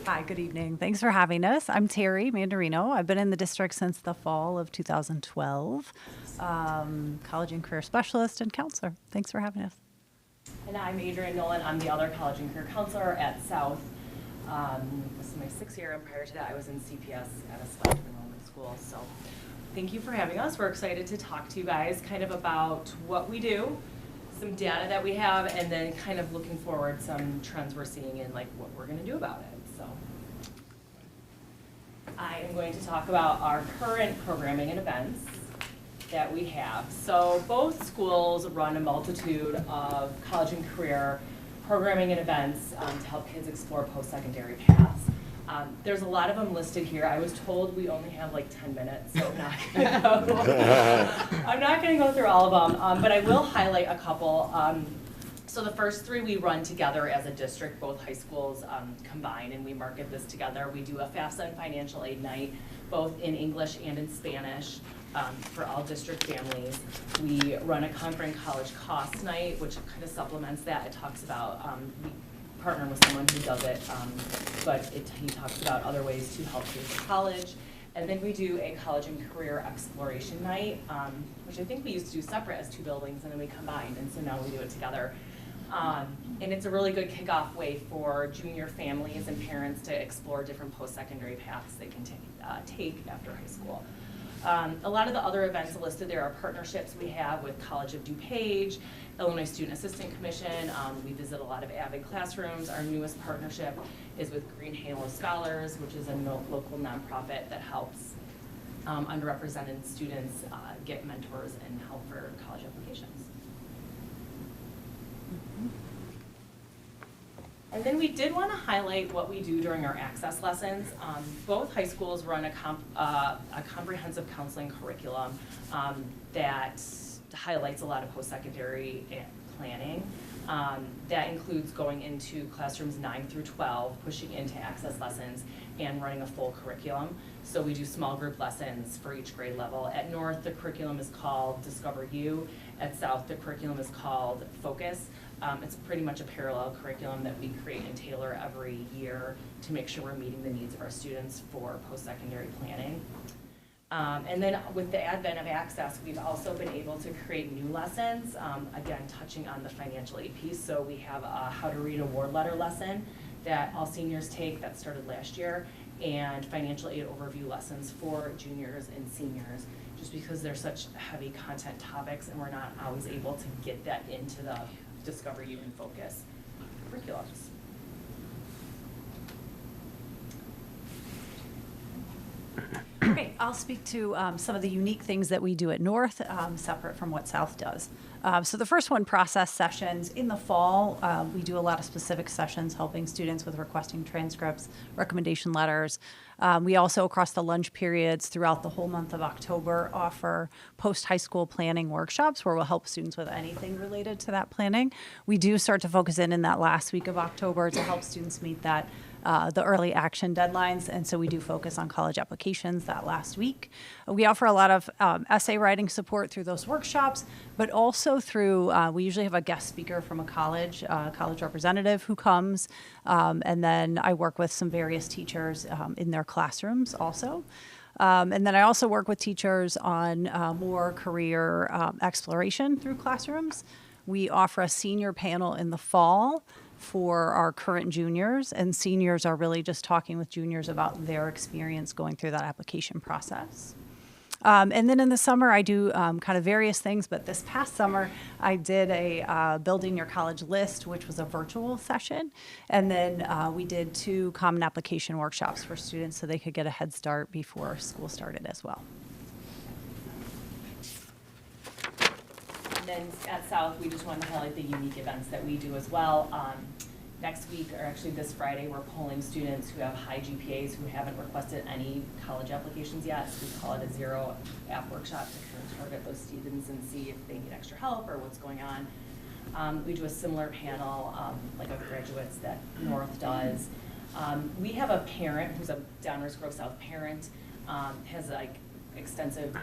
Hi, good evening. Thanks for having us. I'm Terry Mandarino. I've been in the district since the fall of 2012. College and career specialist and counselor. Thanks for having us. And I'm Adrienne Nolan. I'm the other college and career counselor at South. This is my 6th year, and prior to that, I was in CPS at a selective enrollment school. So thank you for having us. We're excited to talk to you guys kind of about what we do, some data that we have, and then kind of looking forward some trends we're seeing in like what we're going to do about it. So I am going to talk about our current programming and events that we have. So both schools run a multitude of college and career programming and events to help kids explore post-secondary paths. There's a lot of them listed here. I was told we only have like 10 minutes, so I'm not going to go through all of them, but I will highlight a couple. So the first 3 we run together as a district, both high schools combine, and we market this together. We do a FAFSA and financial aid night, both in English and in Spanish. For all district families. We run a Conquering College Cost Night, which kind of supplements that. It talks about, we partner with someone who does it, but he talks about other ways to help pay for college. And then we do a College and Career Exploration Night, which I think we used to do separate as 2 buildings, and then we combined, and so now we do it together. And it's a really good kickoff way for junior families and parents to explore different post-secondary paths they can take after high school. A lot of the other events listed there are partnerships we have with College of DuPage, Illinois Student Assistant Commission. We visit a lot of AVID classrooms. Our newest partnership is with Green Halo Scholars, which is a local nonprofit that helps underrepresented students get mentors and help for college applications. And then we did want to highlight what we do during our access lessons. Both high schools run a comprehensive counseling curriculum that highlights a lot of post-secondary planning. That includes going into classrooms 9 through 12, pushing into access lessons, and running a full curriculum. So we do small group lessons for each grade level. At North, the curriculum is called Discover You. At South, the curriculum is called Focus. It's pretty much a parallel curriculum that we create and tailor every year to make sure we're meeting the needs of our students for post-secondary planning. And then with the advent of access, we've also been able to create new lessons, again, touching on the financial aid piece. So we have a How to Read Award Letter lesson that all seniors take that started last year, and financial aid overview lessons for juniors and seniors, just because they're such heavy content topics and we're not always able to get that into the Discover You and Focus curriculums. Okay, I'll speak to some of the unique things that we do at North, separate from what South does. So the first one, process sessions. In the fall, we do a lot of specific sessions helping students with requesting transcripts, recommendation letters. We also, across the lunch periods throughout the whole month of October, offer post-high school planning workshops where we'll help students with anything related to that planning. We do start to focus in that last week of October to help students meet that the early action deadlines, and so we do focus on college applications that last week. We offer a lot of essay writing support through those workshops, but also through, we usually have a guest speaker from a college representative who comes, and then I work with some various teachers in their classrooms also. And then I also work with teachers on more career exploration through classrooms. We offer a senior panel in the fall for our current juniors, and seniors are really just talking with juniors about their experience going through that application process. And then in the summer, I do kind of various things, but this past summer, I did a Building Your College List, which was a virtual session. And then we did 2 common application workshops for students so they could get a head start before school started as well. And then at South, we just wanted to highlight the unique events that we do as well. Next week, or actually this Friday, we're polling students who have high GPAs who haven't requested any college applications yet. So we call it a zero app workshop to kind of target those students and see if they need extra help or what's going on. We do a similar panel, like of graduates that North does. We have a parent who's a Downers Grove South parent, has like extensive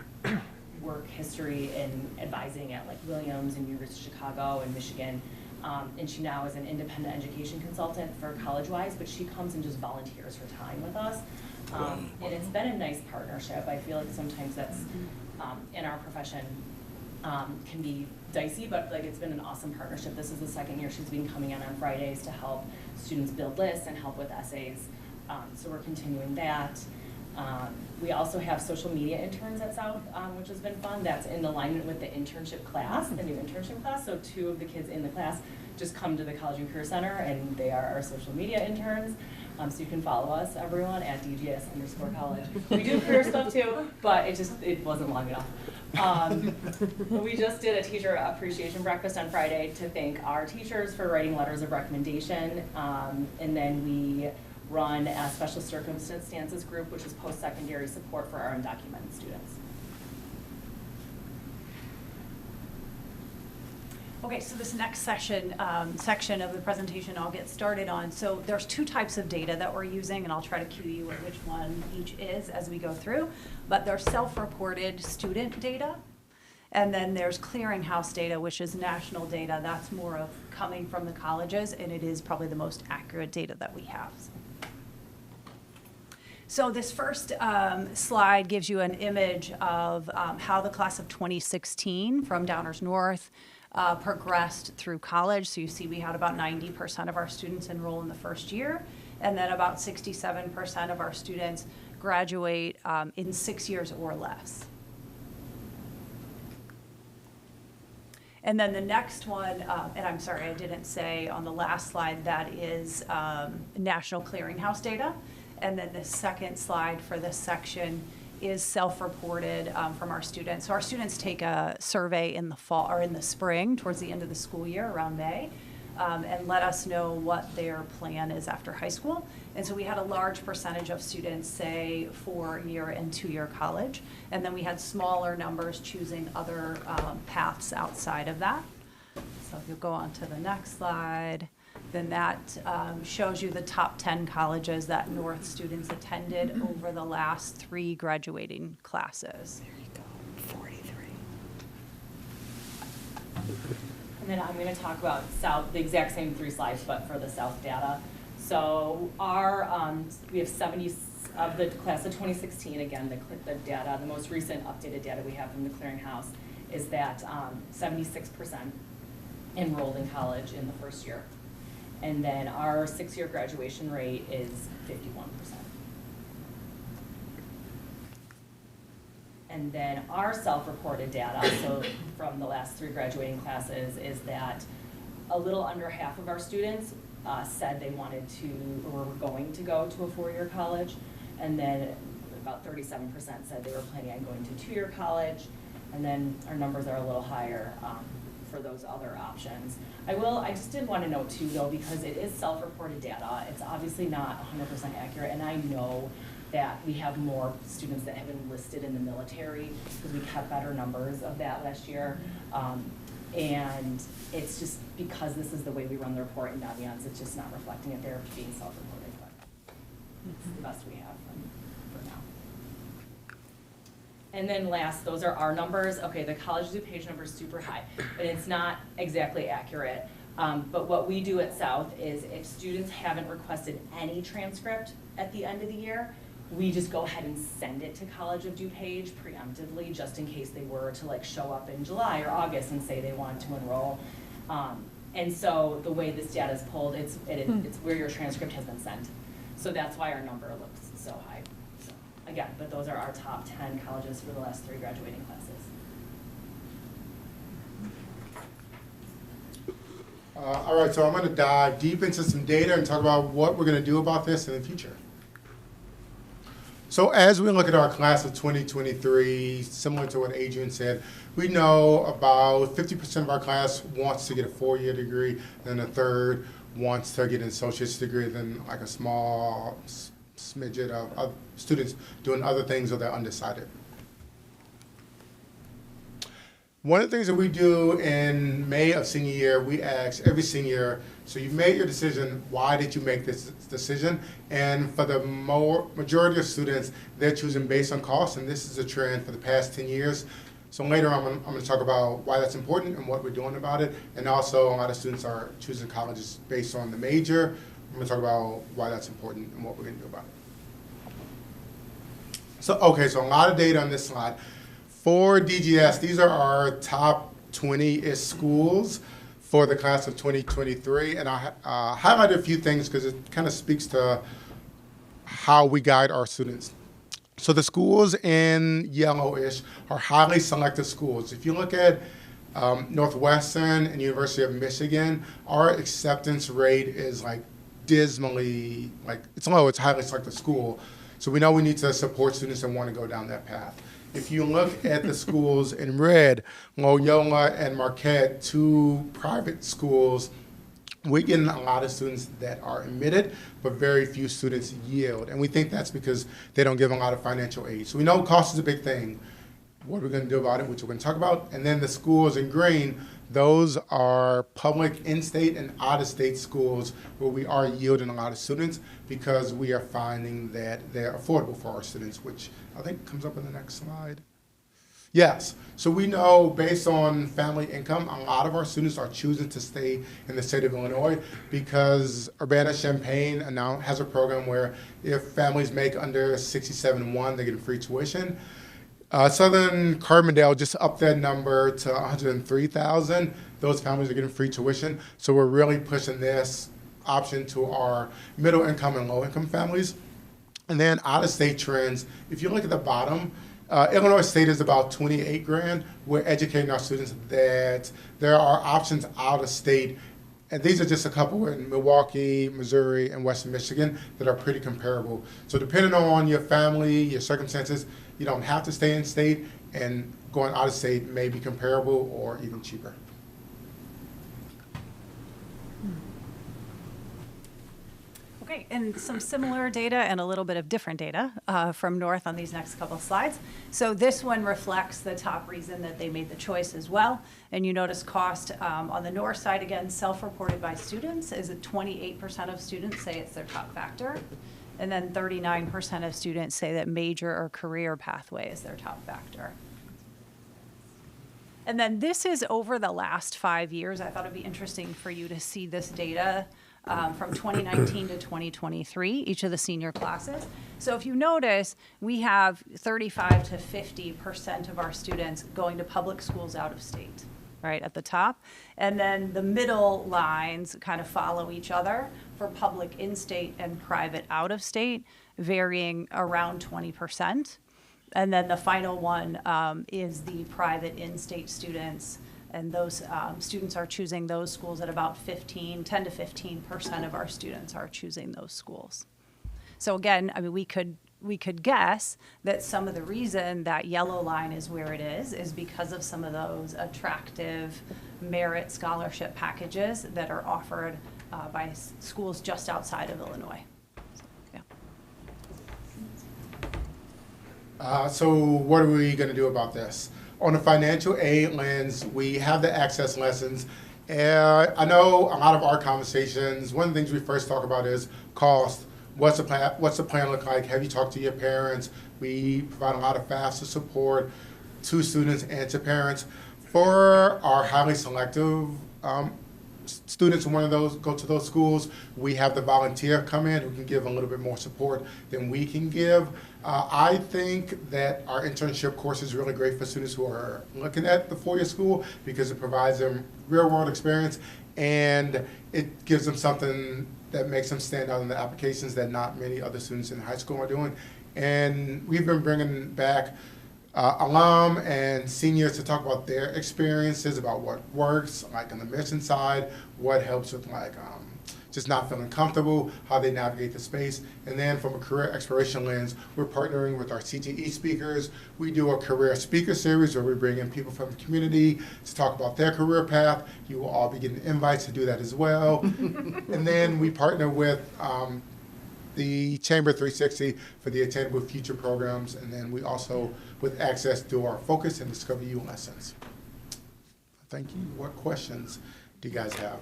work history in advising at like Williams and University of Chicago and Michigan. And she now is an independent education consultant for CollegeWise, but she comes and just volunteers her time with us. And it's been a nice partnership. I feel like sometimes that's, in our profession, can be dicey, but like it's been an awesome partnership. This is the second year she's been coming in on Fridays to help students build lists and help with essays. So we're continuing that. We also have social media interns at South, which has been fun. That's in alignment with the internship class, the new internship class. So 2 of the kids in the class just come to the College and Career Center, and they are our social media interns. So you can follow us, everyone, at DGS_college. We do career stuff too, but it wasn't long enough. We just did a teacher appreciation breakfast on Friday to thank our teachers for writing letters of recommendation. And then we run a special circumstances group, which is post-secondary support for our undocumented students. Okay, so this next section of the presentation I'll get started on. So there's 2 types of data that we're using, and I'll try to cue you at which one each is as we go through. But there's self-reported student data, and then there's clearinghouse data, which is national data. That's more of coming from the colleges, and it is probably the most accurate data that we have. So this first slide gives you an image of how the class of 2016 from Downers North progressed through college. So you see we had about 90% of our students enroll in the first year, and then about 67% of our students graduate in 6 years or less. And then the next one, and I'm sorry, I didn't say on the last slide, that is national clearinghouse data. And then the second slide for this section is self-reported from our students. So our students take a survey in the fall or in the spring, towards the end of the school year, around May, and let us know what their plan is after high school. And so we had a large percentage of students say 4-year and 2-year college, and then we had smaller numbers choosing other paths outside of that. So if you'll go on to the next slide, then that shows you the top 10 colleges that North students attended over the last 3 graduating classes. There you go, 43. And then I'm going to talk about South, the exact same 3 slides, but for the South data. So our, we have 70 of the class of 2016, again, the data, the most recent updated data we have from the clearinghouse is that 76% enrolled in college in the first year. And then our 6-year graduation rate is 51%. And then our self-reported data, so from the last 3 graduating classes, is that a little under half of our students said they wanted to or were going to go to a 4-year college. And then about 37% said they were planning on going to 2-year college. And then our numbers are a little higher for those other options. I just did want to note too though, because it is self-reported data, it's obviously not 100% accurate, and I know that we have more students that have enlisted in the military because we kept better numbers of that last year. And it's just because this is the way we run the report in Naviance, it's just not reflecting it. They're being self-reported, but it's the best we have for now. And then last, those are our numbers. Okay, the College Zoo page number is super high, but it's not exactly accurate. But what we do at South is if students haven't requested any transcript at the end of the year, we just go ahead and send it to College of DuPage preemptively, just in case they were to like show up in July or August and say they want to enroll. And so the way this data is pulled, it's where your transcript has been sent. So that's why our number looks so high. So again, but those are our top 10 colleges for the last 3 graduating classes. All right, so I'm going to dive deep into some data and talk about what we're going to do about this in the future. So as we look at our class of 2023, similar to what Adrian said, we know about 50% of our class wants to get a 4-year degree, and a third wants to get an associate's degree than like a small smidget of students doing other things or they're undecided. One of the things that we do in May of senior year, we ask every senior, so you've made your decision, why did you make this decision? And for the majority of students, they're choosing based on cost, and this is a trend for the past 10 years. So later I'm going to talk about why that's important and what we're doing about it. And also a lot of students are choosing colleges based on the major. I'm going to talk about why that's important and what we're going to do about it. So, okay, so a lot of data on this slide. For DGS, these are our top 20-ish schools for the class of 2023. And I highlighted a few things because it kind of speaks to how we guide our students. So the schools in yellowish are highly selective schools. If you look at Northwestern and University of Michigan, our acceptance rate is like dismally, like it's low, it's a highly selective school. So we know we need to support students that want to go down that path. If you look at the schools in red, Loyola and Marquette, two private schools, we're getting a lot of students that are admitted, but very few students yield. And we think that's because they don't give a lot of financial aid. So we know cost is a big thing. What we're going to do about it, which we're going to talk about. And then the schools in green, those are public in-state and out-of-state schools where we are yielding a lot of students because we are finding that they're affordable for our students, which I think comes up in the next slide. Yes, so we know based on family income, a lot of our students are choosing to stay in the state of Illinois because Urbana-Champaign now has a program where if families make under $67,100, they get free tuition. Southern Carbondale just upped that number to $103,000. Those families are getting free tuition. So we're really pushing this option to our middle income and low income families. And then out of state trends, if you look at the bottom, Illinois State is about $28,000. We're educating our students that there are options out of state. And these are just a couple in Milwaukee, Missouri, and Western Michigan that are pretty comparable. So depending on your family, your circumstances, you don't have to stay in state, and going out of state may be comparable or even cheaper. Okay, and some similar data and a little bit of different data from North on these next couple of slides. So this one reflects the top reason that they made the choice as well. And you notice cost on the North side, again, self-reported by students, is that 28% of students say it's their top factor. And then 39% of students say that major or career pathway is their top factor. And then this is over the last 5 years. I thought it'd be interesting for you to see this data from 2019 to 2023, each of the senior classes. So if you notice, we have 35 to 50% of our students going to public schools out of state, right at the top. And then the middle lines kind of follow each other for public in-state and private out-of-state, varying around 20%. And then the final one is the private in-state students. And those students are choosing those schools at about 10 to 15% of our students are choosing those schools. So again, I mean, we could guess that some of the reason that yellow line is where it is because of some of those attractive merit scholarship packages that are offered by schools just outside of Illinois. So, yeah. So what are we going to do about this? On the financial aid lens, we have the access lessons. I know a lot of our conversations, one of the things we first talk about is cost. What's the plan look like? Have you talked to your parents? We provide a lot of FAFSA support to students and to parents. For our highly selective students who want to go to those schools, we have the volunteer come in who can give a little bit more support than we can give. I think that our internship course is really great for students who are looking at the four-year school because it provides them real-world experience and it gives them something that makes them stand out in the applications that not many other students in high school are doing. And we've been bringing back alum and seniors to talk about their experiences, about what works, like on the mission side, what helps with like just not feeling comfortable, how they navigate the space. And then from a career exploration lens, we're partnering with our CTE speakers. We do a career speaker series where we bring in people from the community to talk about their career path. You will all be getting invites to do that as well. And then we partner with the Chamber 360 for the Attainable Future programs, and then we also with access to our Focus and Discover You lessons. Thank you. What questions do you guys have?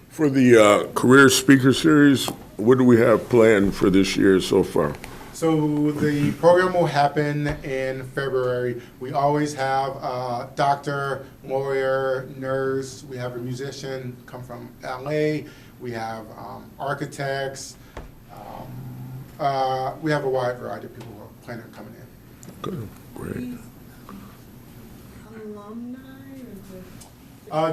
For the Career Speaker Series, what do we have planned for this year so far? So the program will happen in February. We always have a doctor, lawyer, nurse. We have a musician come from LA. We have architects. We have a wide variety of people who are planning on coming in. Good, great.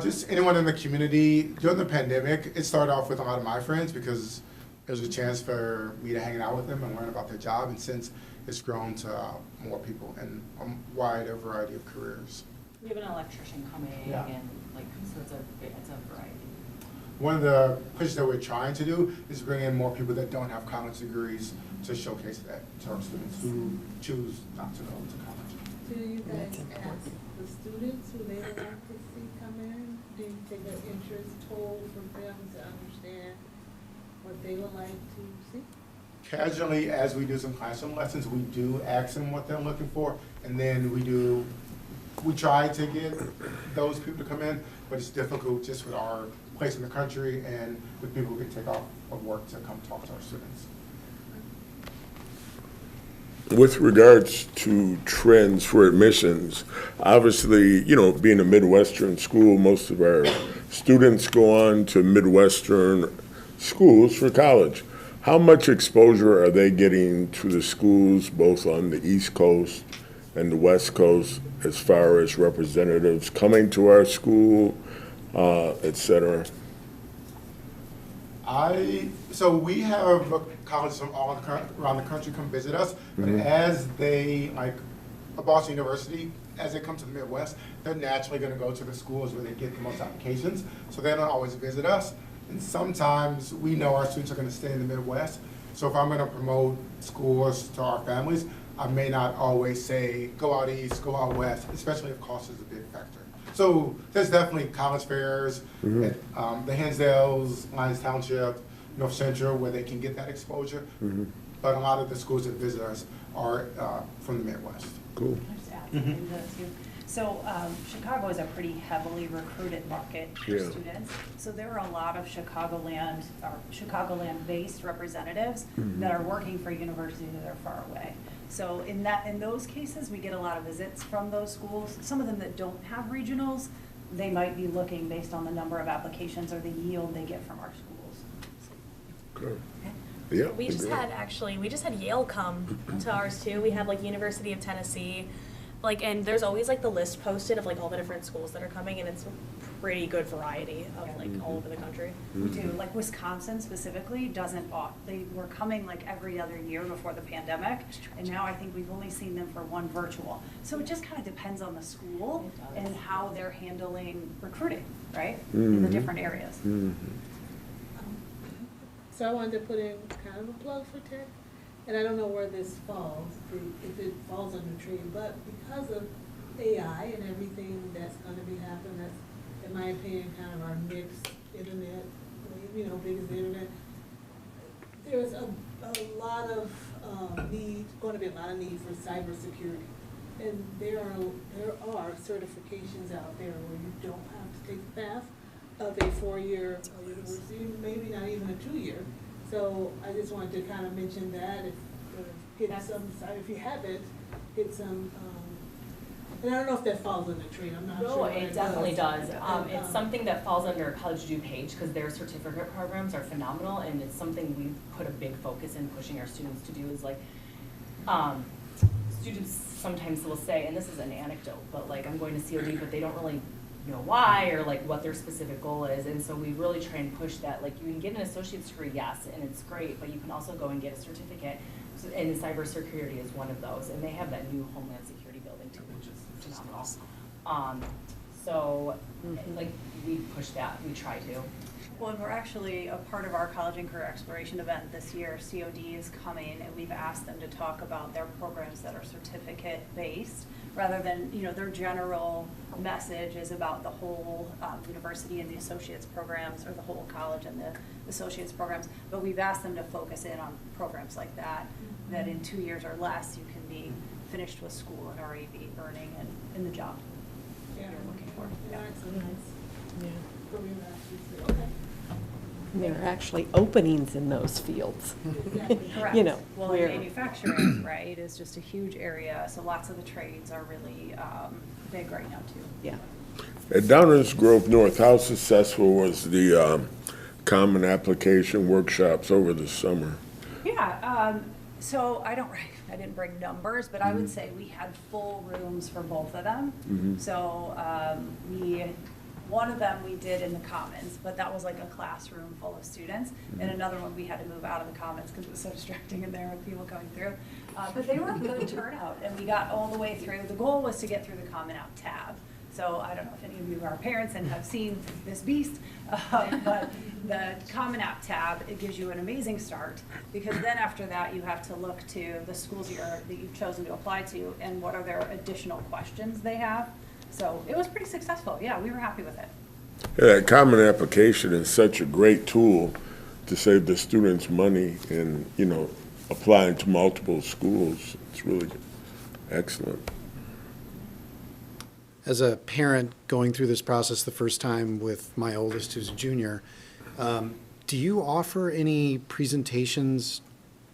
Just anyone in the community. During the pandemic, it started off with a lot of my friends because it was a chance for me to hang out with them and learn about their job. And since it's grown to more people and a wider variety of careers. We have an electrician coming and like, so it's a variety. One of the pushes that we're trying to do is bring in more people that don't have college degrees to showcase that to our students who choose not to go to college. Do you guys ask the students who they would like to see come in? Do you take an interest poll from them to understand what they would like to see? Casually, as we do some classroom lessons, we do ask them what they're looking for, and then we try to get those people to come in, but it's difficult just with our place in the country and with people who can take off of work to come talk to our students. With regards to trends for admissions, obviously, being a Midwestern school, most of our students go on to Midwestern schools for college. How much exposure are they getting to the schools both on the East Coast and the West Coast as far as representatives coming to our school, et cetera? So we have colleges from all around the country come visit us, but as they, like Boston University, as they come to the Midwest, they're naturally going to go to the schools where they get the most applications, so they don't always visit us. And sometimes we know our students are going to stay in the Midwest, so if I'm going to promote schools to our families, I may not always say, go out east, go out west, especially if cost is a big factor. So there's definitely college fairs, at, the Hinsdales, Lyons Township, North Central, where they can get that exposure. But a lot of the schools that visit us are from the Midwest. Cool. Can I just add something to that too? So Chicago is a pretty heavily recruited market for students. So there are a lot of Chicagoland-based representatives that are working for universities that are far away. So in those cases, we get a lot of visits from those schools. Some of them that don't have regionals, they might be looking based on the number of applications or the yield they get from our schools. Good. Yeah. We just had Yale come to ours too. We had like University of Tennessee, and there's always like the list posted of like all the different schools that are coming, and it's a pretty good variety of like all over the country. We do, like Wisconsin specifically doesn't, they were coming like every other year before the pandemic, and now I think we've only seen them for one virtual. So it just kind of depends on the school and how they're handling recruiting, right? In the different areas. So I wanted to put in kind of a plug for tech, and I don't know where this falls, if it falls under tree, but because of AI and everything that's going to be happening, that's, in my opinion, kind of our next internet, biggest internet, there's a lot of going to be a lot of need for cybersecurity. And there are certifications out there where you don't have to take the path of a 4-year university, maybe not even a 2-year. So I just wanted to kind of mention that, if you haven't, hit some, and I don't know if that falls on the tree, I'm not sure. No, it definitely does. It's something that falls under College Due page because their certificate programs are phenomenal, and it's something we put a big focus in pushing our students to do is students sometimes will say, and this is an anecdote, but I'm going to COD, but they don't really know why or what their specific goal is, and so we really try and push that. You can get an associate's degree, yes, and it's great, but you can also go and get a certificate, and cybersecurity is one of those, and they have that new Homeland Security building too, which is phenomenal. So we push that, we try to. Well, and we're actually, a part of our College and Career Exploration event this year, COD is coming, and we've asked them to talk about their programs that are certificate-based, rather than, their general message is about the whole university and the associates programs, or the whole college and the associates programs. But we've asked them to focus in on programs like that, that in 2 years or less, you can be finished with school and already be earning and in the job you're looking for. Yeah. There are actually openings in those fields. Correct. Well, where- manufacturing, right, is just a huge area, so lots of the trades are really big right now, too. Yeah. At Downers Grove North, how successful was the Common Application workshops over the summer? Yeah, so I didn't bring numbers, but I would say we had full rooms for both of them. So one of them we did in the Commons, but that was like a classroom full of students. And another one we had to move out of the Commons because it was so distracting in there with people coming through. But they were a good turnout, and we got all the way through. The goal was to get through the Common App tab. So I don't know if any of you are parents and have seen this beast, but the Common App tab, it gives you an amazing start, because then after that you have to look to the schools that you've chosen to apply to and what are their additional questions they have. So it was pretty successful. Yeah, we were happy with it. Yeah, that Common Application is such a great tool to save the students money and, applying to multiple schools. It's really excellent. As a parent going through this process the first time with my oldest, who's a junior, do you offer any presentations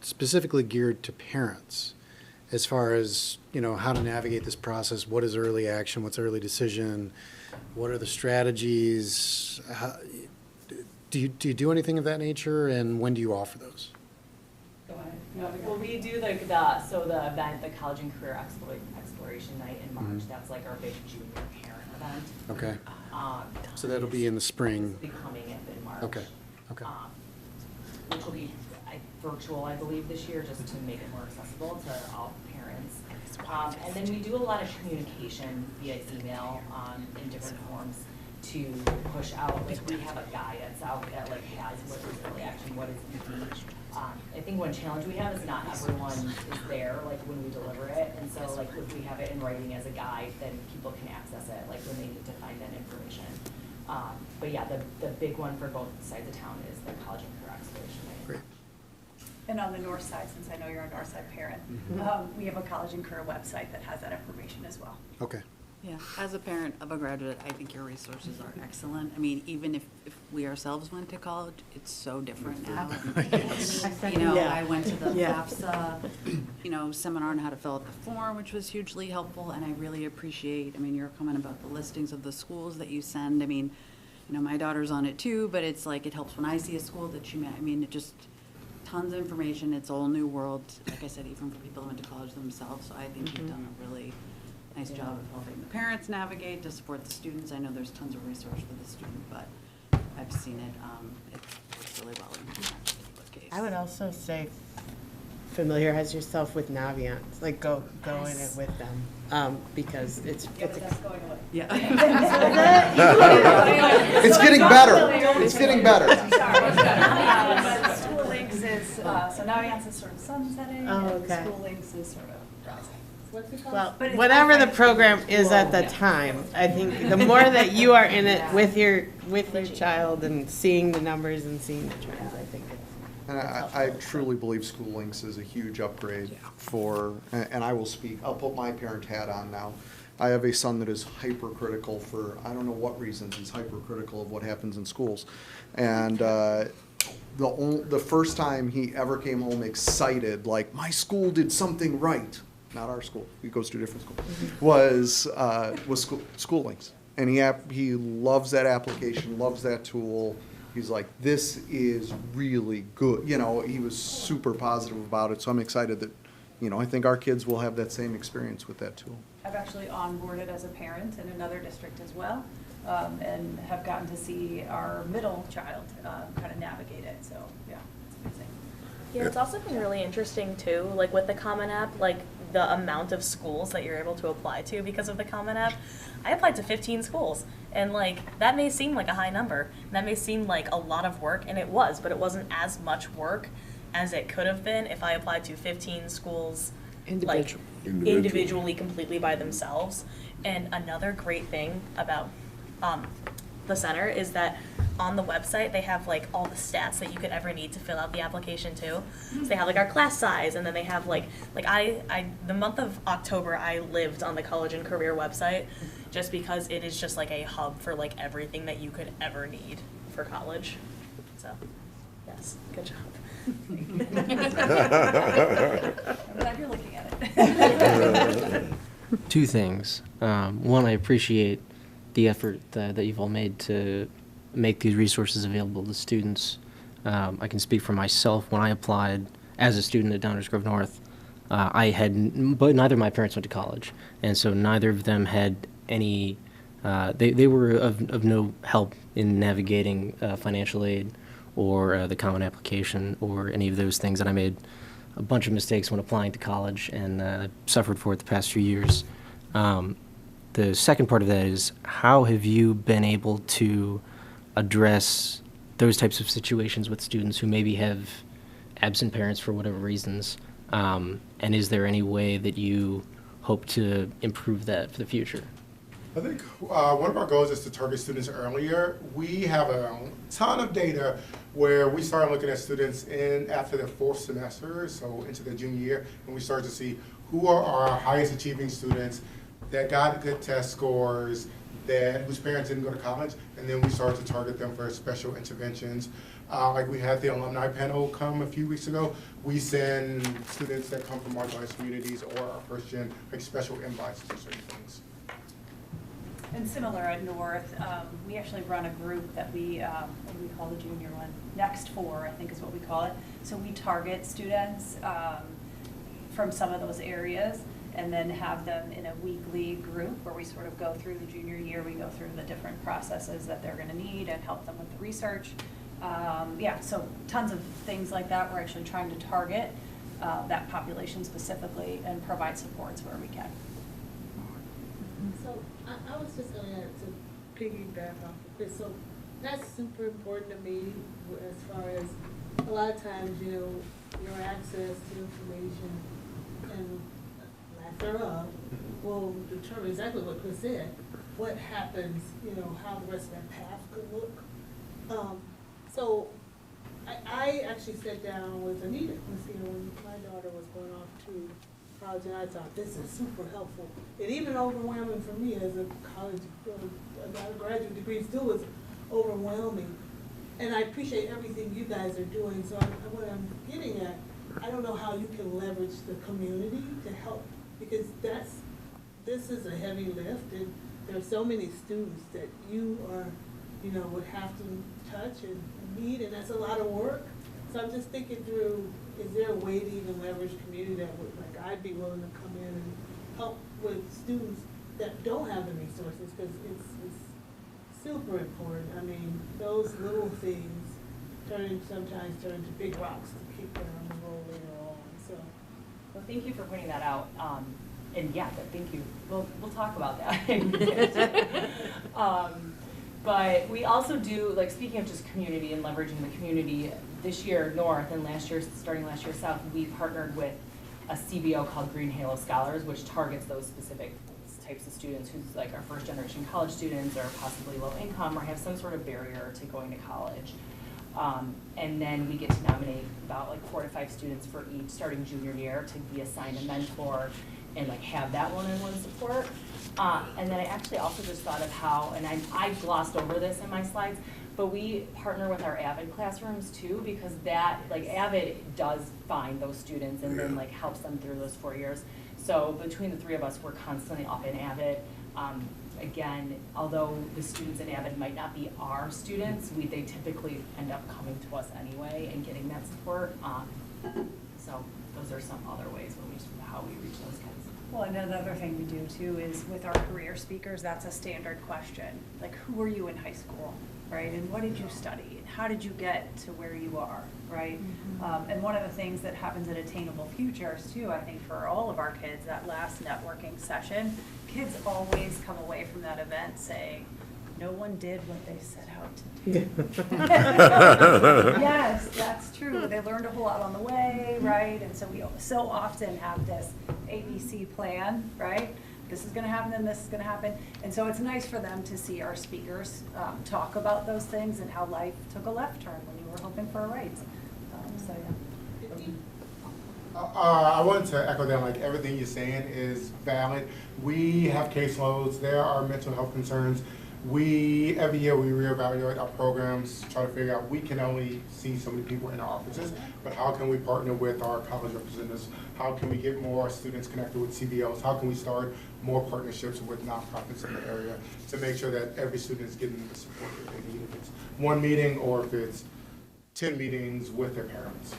specifically geared to parents as far as, how to navigate this process? What is early action? What's early decision? What are the strategies? Do you do anything of that nature, and when do you offer those? Go ahead. No, well, we do the event, the College and Career Exploration Night in March. That's like our big junior parent event. Okay. So that'll be in the spring. Be coming up in March. Okay. Okay. Which will be virtual, I believe, this year, just to make it more accessible to all parents. And then we do a lot of communication via email in different forms to push out. Like, we have a guide that's out that has what is early action, what is EP. I think one challenge we have is not everyone is there when we deliver it, and so if we have it in writing as a guide, then people can access it when they need to find that information. But yeah, the big one for both sides of town is the College and Career Exploration Night. Great. And on the north side, since I know you're a north side parent, we have a College and Career website that has that information as well. Okay. Yeah, as a parent of a graduate, I think your resources are excellent. I mean, even if we ourselves went to college, it's so different now. I went to the FAFSA, seminar on how to fill out the form, which was hugely helpful, and I really appreciate, your comment about the listings of the schools that you send. My daughter's on it too, but it's it helps when I see a school that it just, tons of information. It's a whole new world, like I said, even for people who went to college themselves. So I think you've done a really nice job of helping the parents navigate to support the students. I know there's tons of resource for the student, but I've seen it, it works really well in that particular case. I would also say familiarize yourself with Naviance, go in it with them, because it's That's going away. Yeah. It's getting better. It's getting better. But School Links is, so Naviance is sort of sunsetting, Oh, and okay. School Links is sort of rising. What's it called? Well, But it's whatever the outside program is at the school. time, I think the more that you are in it with your child and seeing the numbers and seeing the trends, I think it's. And I truly believe School Links is a huge upgrade for, and I will speak, I'll put my parent hat on now. I have a son that is hypercritical for, I don't know what reasons, he's hypercritical of what happens in schools. And the first time he ever came home excited, like, my school did something right, not our school, he goes to a different school, was School Links. And he loves that application, loves that tool. He's like, this is really good. He was super positive about it, so I'm excited that, I think our kids will have that same experience with that tool. I've actually onboarded as a parent in another district as well, and have gotten to see our middle child kind of navigate it, so, yeah, it's amazing. Yeah, it's also been really interesting too, with the Common App, the amount of schools that you're able to apply to because of the Common App. I applied to 15 schools, and like that may seem like a high number, and that may seem like a lot of work, and it was, but it wasn't as much work as it could have been if I applied to 15 schools like individually completely by themselves. And another great thing about the center is that on the website they have like all the stats that you could ever need to fill out the application too. So they have like our class size, and then they have like I the month of October I lived on the college and career website just because it is just like a hub for like everything that you could ever need for college. So yes, good job. I'm glad you're looking at it. Two things. One, I appreciate the effort that you've all made to make these resources available to students. I can speak for myself. When I applied as a student at Downers Grove North, but neither of my parents went to college, and so neither of them had any. They were of no help in navigating financial aid or the Common Application or any of those things, and I made a bunch of mistakes when applying to college and suffered for it the past few years. The second part of that is, how have you been able to address those types of situations with students who maybe have absent parents for whatever reasons? And is there any way that you hope to improve that for the future? I think one of our goals is to target students earlier. We have a ton of data where we started looking at students after their fourth semester, so into their junior year, and we started to see who are our highest achieving students that got good test scores, whose parents didn't go to college, and then we started to target them for special interventions. Like we had the alumni panel come a few weeks ago. We send students that come from marginalized communities or are first-gen like special invites to certain things. And similar at North, we actually run a group that we call the junior one? Next 4, I think is what we call it. So we target students from some of those areas and then have them in a weekly group where we sort of go through the junior year. We go through the different processes that they're going to need and help them with the research. So tons of things like that. We're actually trying to target that population specifically and provide supports where we can. So I was just going to piggyback off of this. So that's super important to me as far as a lot of times, your access to information and lack thereof will determine exactly what Chris said. What happens, how the rest of that path could look. So I actually sat down with Anita when my daughter was going off to college, and I thought this is super helpful. And even overwhelming for me as a graduate degree still was overwhelming. And I appreciate everything you guys are doing. So what I'm getting at, I don't know how you can leverage the community to help, because this is a heavy lift, and there are so many students that you are, would have to touch and meet, and that's a lot of work. So I'm just thinking through, is there a way to even leverage community that would, I'd be willing to come in and help with students that don't have the resources, because it's super important. I mean, those little things sometimes turn into big rocks to keep them on the road later on. So, well, thank you for pointing that out. And yeah, thank you. We'll talk about that. But we also do, speaking of just community and leveraging the community, this year North and starting last year South, we partnered with a CBO called Green Halo Scholars, which targets those specific types of students who's our first generation college students or possibly low income or have some sort of barrier to going to college. And then we get to nominate about 4 to 5 students for each starting junior year to be assigned a mentor and have that one-on-one support. And then I actually also just thought of how, and I glossed over this in my slides, but we partner with our AVID classrooms too, because that, AVID does find those students and then helps them through those 4 years. So between the 3 of us, we're constantly up in AVID. Again, although the students in AVID might not be our students, they typically end up coming to us anyway and getting that support. So those are some other ways how we reach those kids. Well, another thing we do too is with our career speakers, that's a standard question. Who were you in high school, right? And what did you study? And how did you get to where you are, right? And one of the things that happens at Attainable Futures too, I think for all of our kids, that last networking session, kids always come away from that event saying, no one did what they set out to do. Yes, that's true. They learned a whole lot on the way, right? And so we so often have this ABC plan, right? This is going to happen and this is going to happen. And so it's nice for them to see our speakers talk about those things and how life took a left turn when you were hoping for a right. So yeah. I wanted to echo that, like everything you're saying is valid. We have caseloads, there are mental health concerns. Every year we reevaluate our programs, try to figure out, we can only see so many people in our offices, but how can we partner with our college representatives? How can we get more students connected with CBOs? How can we start more partnerships with nonprofits in the area to make sure that every student is getting the support that they need, if it's one meeting or if it's 10 meetings with their parents?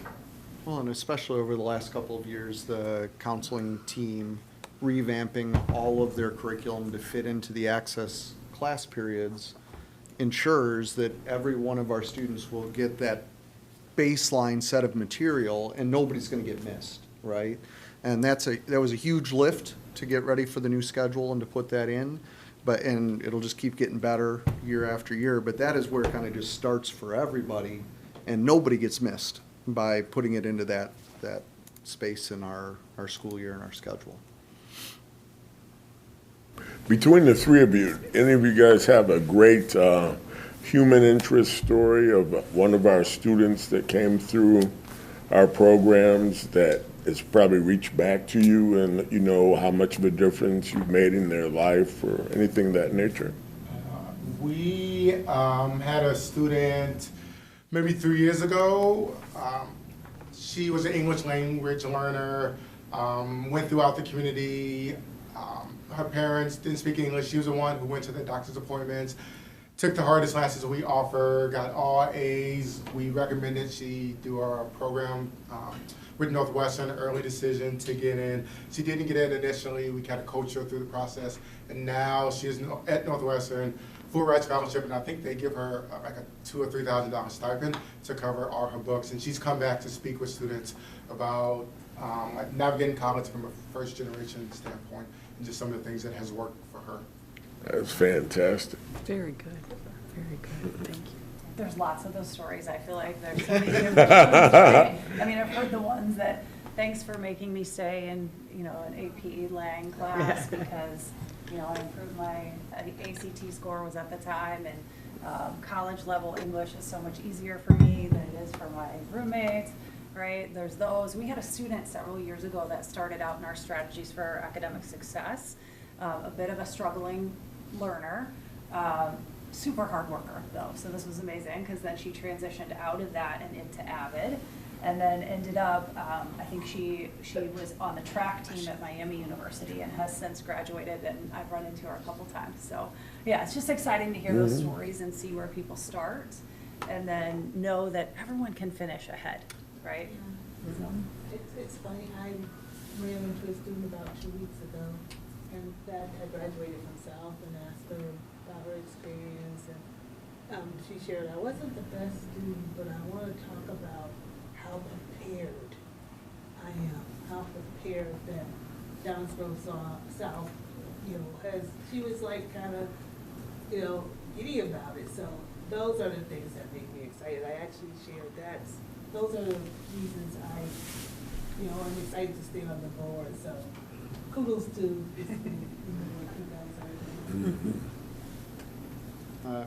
Well, and especially over the last couple of years, the counseling team revamping all of their curriculum to fit into the access class periods ensures that every one of our students will get that baseline set of material and nobody's going to get missed, right? And that was a huge lift to get ready for the new schedule and to put that in, and it'll just keep getting better year after year, but that is where it kind of just starts for everybody and nobody gets missed by putting it into that space in our school year and our schedule. Between the three of you, any of you guys have a great human interest story of one of our students that came through our programs that has probably reached back to you and you know how much of a difference you've made in their life or anything of that nature? We had a student maybe 3 years ago. She was an English language learner, went throughout the community. Her parents didn't speak English. She was the one who went to the doctor's appointments, took the hardest classes we offer, got all A's. We recommended she do our program with Northwestern, early decision to get in. She didn't get in initially. We kind of coached her through the process, and now she's at Northwestern, full ride scholarship, and I think they give her like a $2,000 or $3,000 stipend to cover all her books. And she's come back to speak with students about like navigating college from a first generation standpoint, and just some of the things that has worked for her. That's fantastic. Very good. Very good. Thank you. There's lots of those stories. I feel like there's so many different ones. I mean, I've heard the ones that, thanks for making me stay in, an AP Lang class because, I improved my ACT score was at the time, and college level English is so much easier for me than it is for my roommates. Right, there's those. We had a student several years ago that started out in our strategies for academic success, a bit of a struggling learner, super hard worker though. So this was amazing because then she transitioned out of that and into AVID, and then ended up, I think she was on the track team at Miami University and has since graduated, and I've run into her a couple times. So yeah, it's just exciting to hear those stories and see where people start, and then know that everyone can finish ahead. Right? Yeah. So. It's funny, I ran into a student about 2 weeks ago, and that had graduated from South, and asked her about her experience, and she shared, I wasn't the best student, but I want to talk about how prepared I am, how prepared that Jonesboro South, she was like kind of, giddy about it. So those are the things that make me excited. I actually shared that. Those are the reasons I'm excited to stay on the board. So kudos to this work you guys are doing.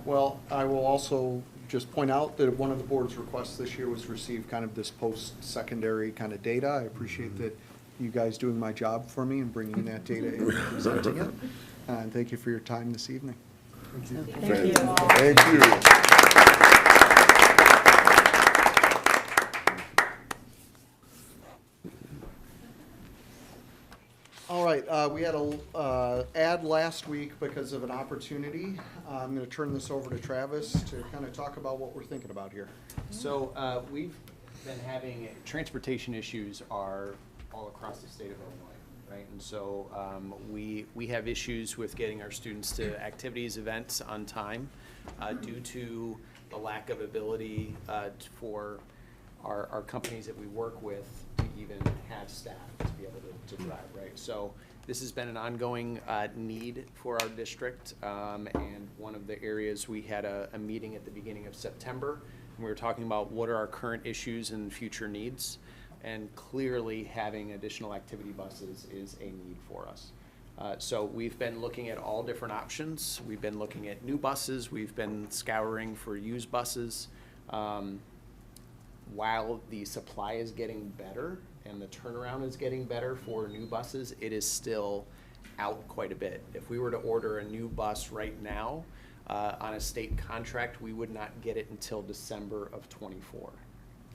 Well, I will also just point out that one of the board's requests this year was receive kind of this post-secondary kind of data. I appreciate that you guys doing my job for me and bringing that data in and presenting it. And thank you for your time this evening. Thank you. Thank you. Thank you. All right, we had a ad last week because of an opportunity. I'm going to turn this over to Travis to kind of talk about what we're thinking about here. So we've been having transportation issues are all across the state of Illinois, right? And so we have issues with getting our students to activities, events on time. due to the lack of ability for our companies that we work with to even have staff to be able to drive, right? So this has been an ongoing need for our district, and one of the areas we had a meeting at the beginning of September, and we were talking about what are our current issues and future needs, and clearly having additional activity buses is a need for us. So we've been looking at all different options. We've been looking at new buses. We've been scouring for used buses. While the supply is getting better and the turnaround is getting better for new buses, it is still out quite a bit. If we were to order a new bus right now on a state contract, we would not get it until December of '24.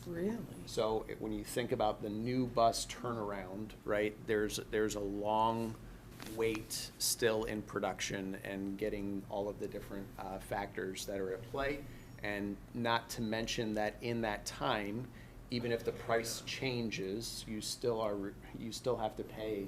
Really? So when you think about the new bus turnaround, right, there's a long wait still in production and getting all of the different factors that are at play. And not to mention that in that time, even if the price changes, you still have to pay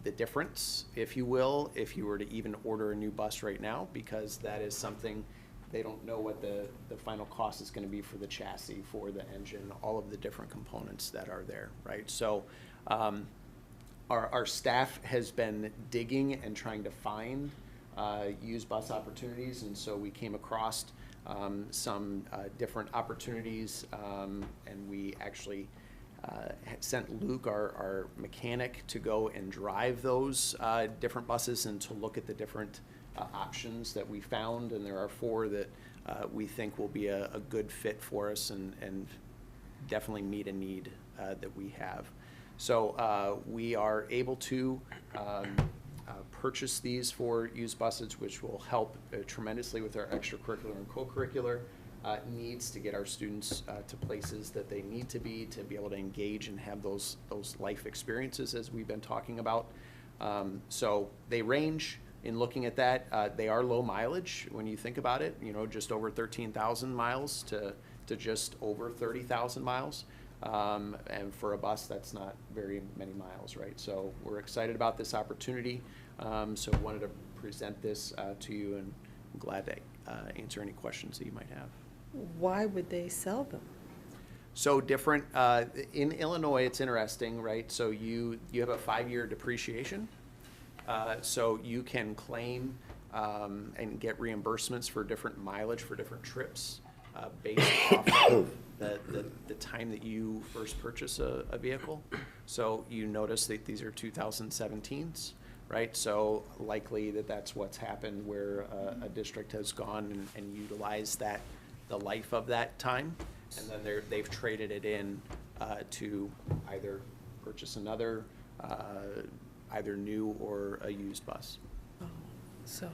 the difference, if you will, if you were to even order a new bus right now, because that is something they don't know what the final cost is going to be for the chassis, for the engine, all of the different components that are there, right? So our staff has been digging and trying to find used bus opportunities, and so we came across some different opportunities, and we actually sent Luke, our mechanic, to go and drive those different buses and to look at the different options that we found, and there are 4 that we think will be a good fit for us and definitely meet a need that we have. So we are able to purchase these 4 used buses, which will help tremendously with our extracurricular and co-curricular needs to get our students to places that they need to be able to engage and have those life experiences as we've been talking about. So they range in looking at that. They are low mileage when you think about it, just over 13,000 miles to just over 30,000 miles. And for a bus, that's not very many miles, right? So we're excited about this opportunity. So wanted to present this to you, and I'm glad to answer any questions that you might have. Why would they sell them? So different, in Illinois, it's interesting, right? So you have a 5-year depreciation. So you can claim and get reimbursements for different mileage for different trips based off of the time that you first purchase a vehicle. So you notice that these are 2017s, right? So likely that's what's happened, where a district has gone and utilized the life of that time, and then they've traded it in to either purchase another, either new or a used bus. Oh, so,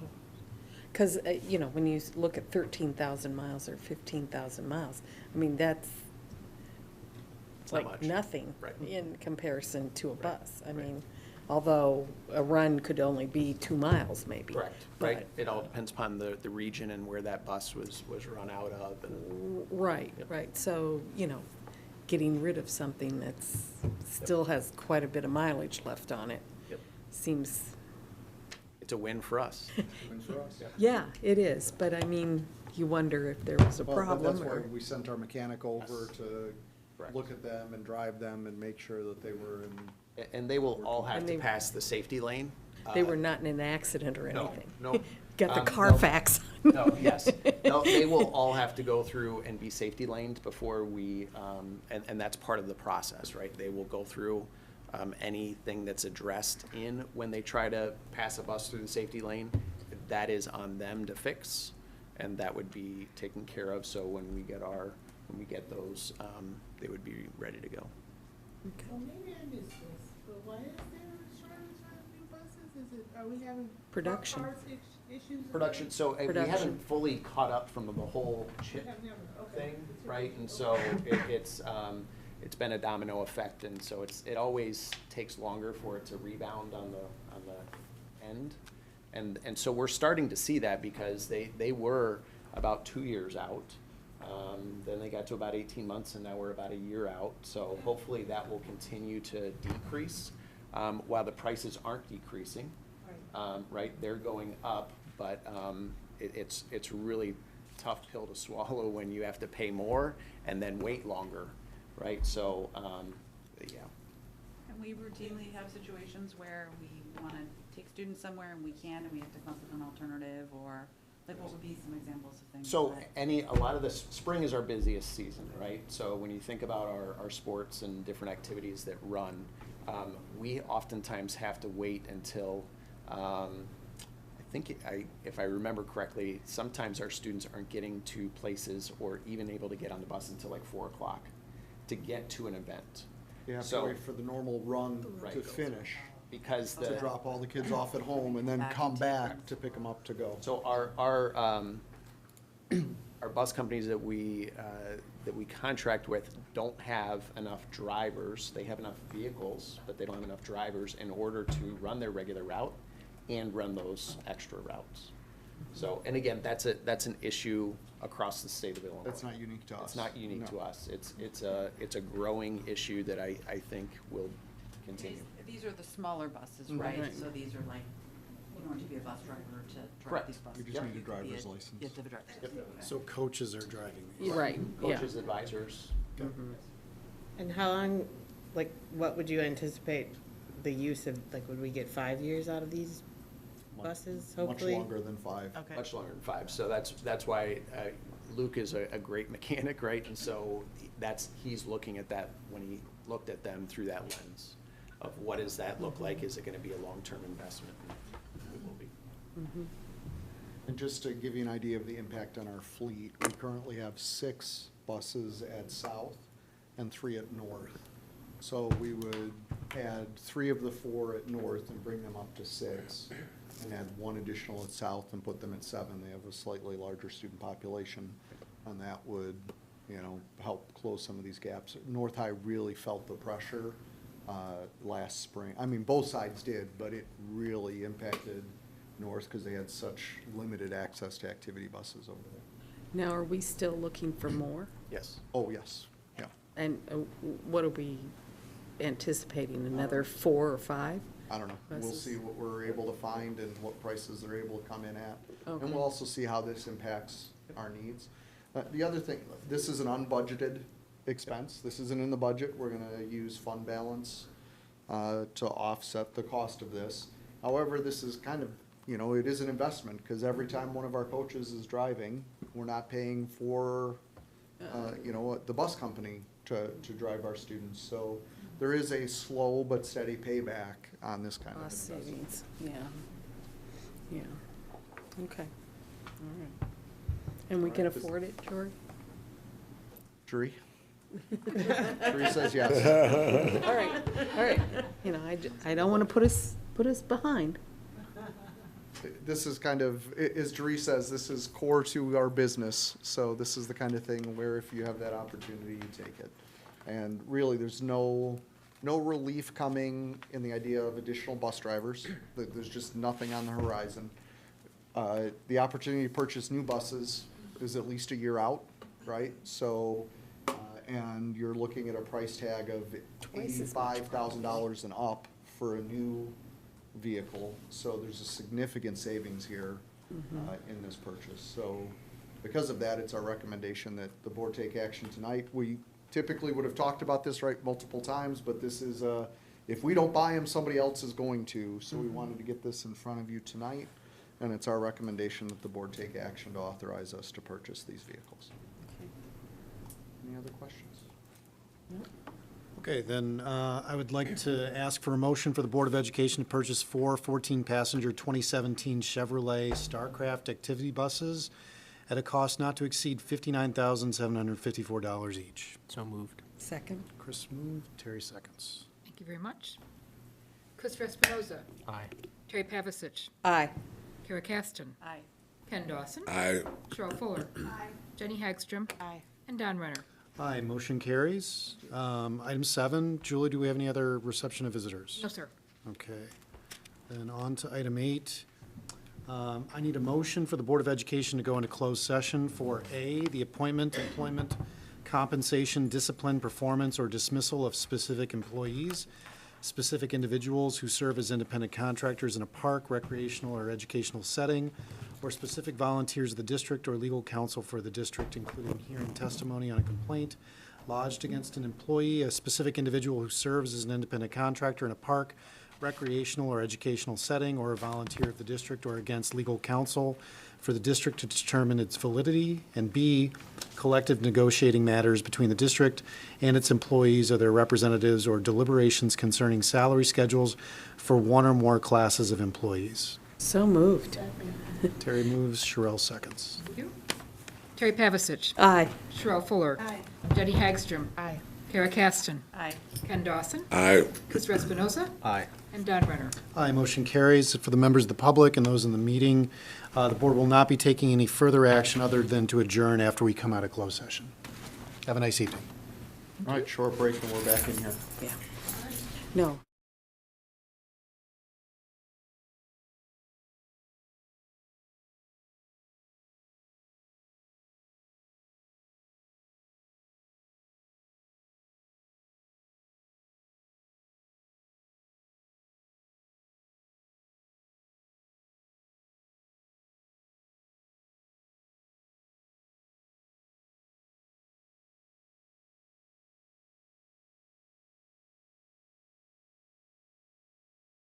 because, when you look at 13,000 miles or 15,000 miles, I mean, that's Not like much. nothing Right. in comparison to a bus. I mean, although a run could only be 2 miles maybe. Correct, right? It all depends upon the region and where that bus was run out of. And Right, right. So, getting rid of something that's still has quite a bit of mileage left on it Yep. seems, it's a win for us. yeah, it is. But I mean, you wonder if there was a Well, problem that's why or. we sent our mechanic over to Correct. look at them and drive them and make sure that they were in. And they will all have And to they- pass the safety lane. They were not in an accident or No, anything. no. Got the No. Carfax. No, yes. No, they will all have to go through and be safety laned before we, and that's part of the process, right? They will go through anything that's addressed in when they try to pass a bus through the safety lane. That is on them to fix, and that would be taken care of. So when we get those, they would be ready to go. Well, maybe I missed this, but why is there a shortage on new buses? Are we having Production. parts issues? Production, so we Production. haven't fully caught up from the whole chip Have never, okay. thing, right? And so it's been a domino effect, and so it always takes longer for it to rebound on the end. And so we're starting to see that, because they were about 2 years out. Then they got to about 18 months, and now we're about a year out. So hopefully that will continue to decrease, while the prices aren't decreasing. Right, they're going up, but it's really tough pill to swallow when you have to pay more and then wait longer, right? So, yeah. And we routinely have situations where we want to take students somewhere and we can't, and we have to come up with an alternative, or like what would be some examples of things? So that- a lot of this, spring is our busiest season, right? So when you think about our sports and different activities that run, we oftentimes have to wait until, if I remember correctly, sometimes our students aren't getting to places or even able to get on the bus until like 4 o'clock to get to an event. You have to So- wait for the normal run to Right. finish, Because to drop all the kids off at home and then come back to pick them up to go. So our bus companies that we contract with don't have enough drivers. They have enough vehicles, but they don't have enough drivers in order to run their regular route and run those extra routes. So, and again, that's an issue across the state of Illinois. That's not unique to us. It's not unique to No. us. It's a growing issue that I think will continue. These are the smaller buses, Mhm. right? Right. So these are like, you don't have to be a bus driver to drive Correct. these buses. You just need a could be driver's license. You have to have a driver's license. So coaches are driving these. Right, yeah. Coaches, advisors. And how long, like, what would you anticipate the use of, like, would we get 5 years out of these buses, hopefully? Much longer than 5. Okay. Much longer than 5. So that's why Luke is a great mechanic, right? And so he's looking at that when he looked at them through that lens of what does that look like? Is it going to be a long-term investment? It will be. And just to give you an idea of the impact on our fleet, we currently have 6 buses at South and 3 at North. So we would add 3 of the 4 at North and bring them up to 6, and add 1 additional at South and put them at 7. They have a slightly larger student population, and that would, help close some of these gaps. North High really felt the pressure last spring. I mean, both sides did, but it really impacted North because they had such limited access to activity buses over there. Now, are we still looking for more? Yes. Oh, yes, yeah. And what are we anticipating, another 4 or 5? I don't know. We'll buses? see what we're able to find and what prices they're able to come in at. Okay. And we'll also see how this impacts our needs. The other thing, this is an unbudgeted expense. This isn't in the budget. We're gonna use fund balance to offset the cost of this. However, this is kind of, it is an investment, because every time one of our coaches is driving, we're not paying for, the bus company to drive our students. So there is a slow but steady payback on this kind of Cost investment. savings, yeah. Okay, all right. And we can All right. afford it, George? Dree? Dree says yes. All right. I don't want to put us behind. This is kind of, as Dree says, this is core to our business. So this is the kind of thing where if you have that opportunity, you take it. And really, there's no relief coming in the idea of additional bus drivers. There's just nothing on the horizon. The opportunity to purchase new buses is at least a year out, right? So, and you're looking at a price tag of $85,000 and up for a new vehicle. So there's a significant savings here in this purchase. So because of that, it's our recommendation that the board take action tonight. We typically would have talked about this multiple times, but this is, if we don't buy them, somebody else is going to. So we wanted to get this in front of you tonight, and it's our recommendation that the board take action to authorize us to purchase these vehicles. Any other questions? Okay, then I would like to ask for a motion for the Board of Education to purchase 4 14-passenger 2017 Chevrolet Starcraft activity buses at a cost not to exceed $59,754 each. So moved. Second. Chris moved, Terry seconds. Thank you very much. Chris Espinoza. Aye. Terry Pavasich. Aye. Kara Caston. Aye. Ken Dawson. Aye. Cheryl Fuller. Aye. Jenny Hagstrom. Aye. And Don Renner. Aye, motion carries. Item 7, Julie, do we have any other reception of visitors? No, sir. Okay. Then on to item 8. I need a motion for the Board of Education to go into closed session for A, the appointment, employment, compensation, discipline, performance, or dismissal of specific employees, specific individuals who serve as independent contractors in a park, recreational, or educational setting, or specific volunteers of the district or legal counsel for the district, including hearing testimony on a complaint lodged against an employee, a specific individual who serves as an independent contractor in a park, recreational, or educational setting, or a volunteer of the district, or against legal counsel for the district to determine its validity, and B, collective negotiating matters between the district and its employees or their representatives, or deliberations concerning salary schedules for one or more classes of employees. So moved. Terry moves, Sherelle seconds. Thank you. Terry Pavasich. Aye. Sherelle Fuller. Aye. Jenny Hagstrom. Aye. Kara Caston. Aye. Ken Dawson. Aye. Chris Espinoza. Aye. And Don Renner. Aye, motion carries. For the members of the public and those in the meeting, the board will not be taking any further action other than to adjourn after we come out of closed session. Have a nice evening. All right, short break and we're back in here. Yeah. No.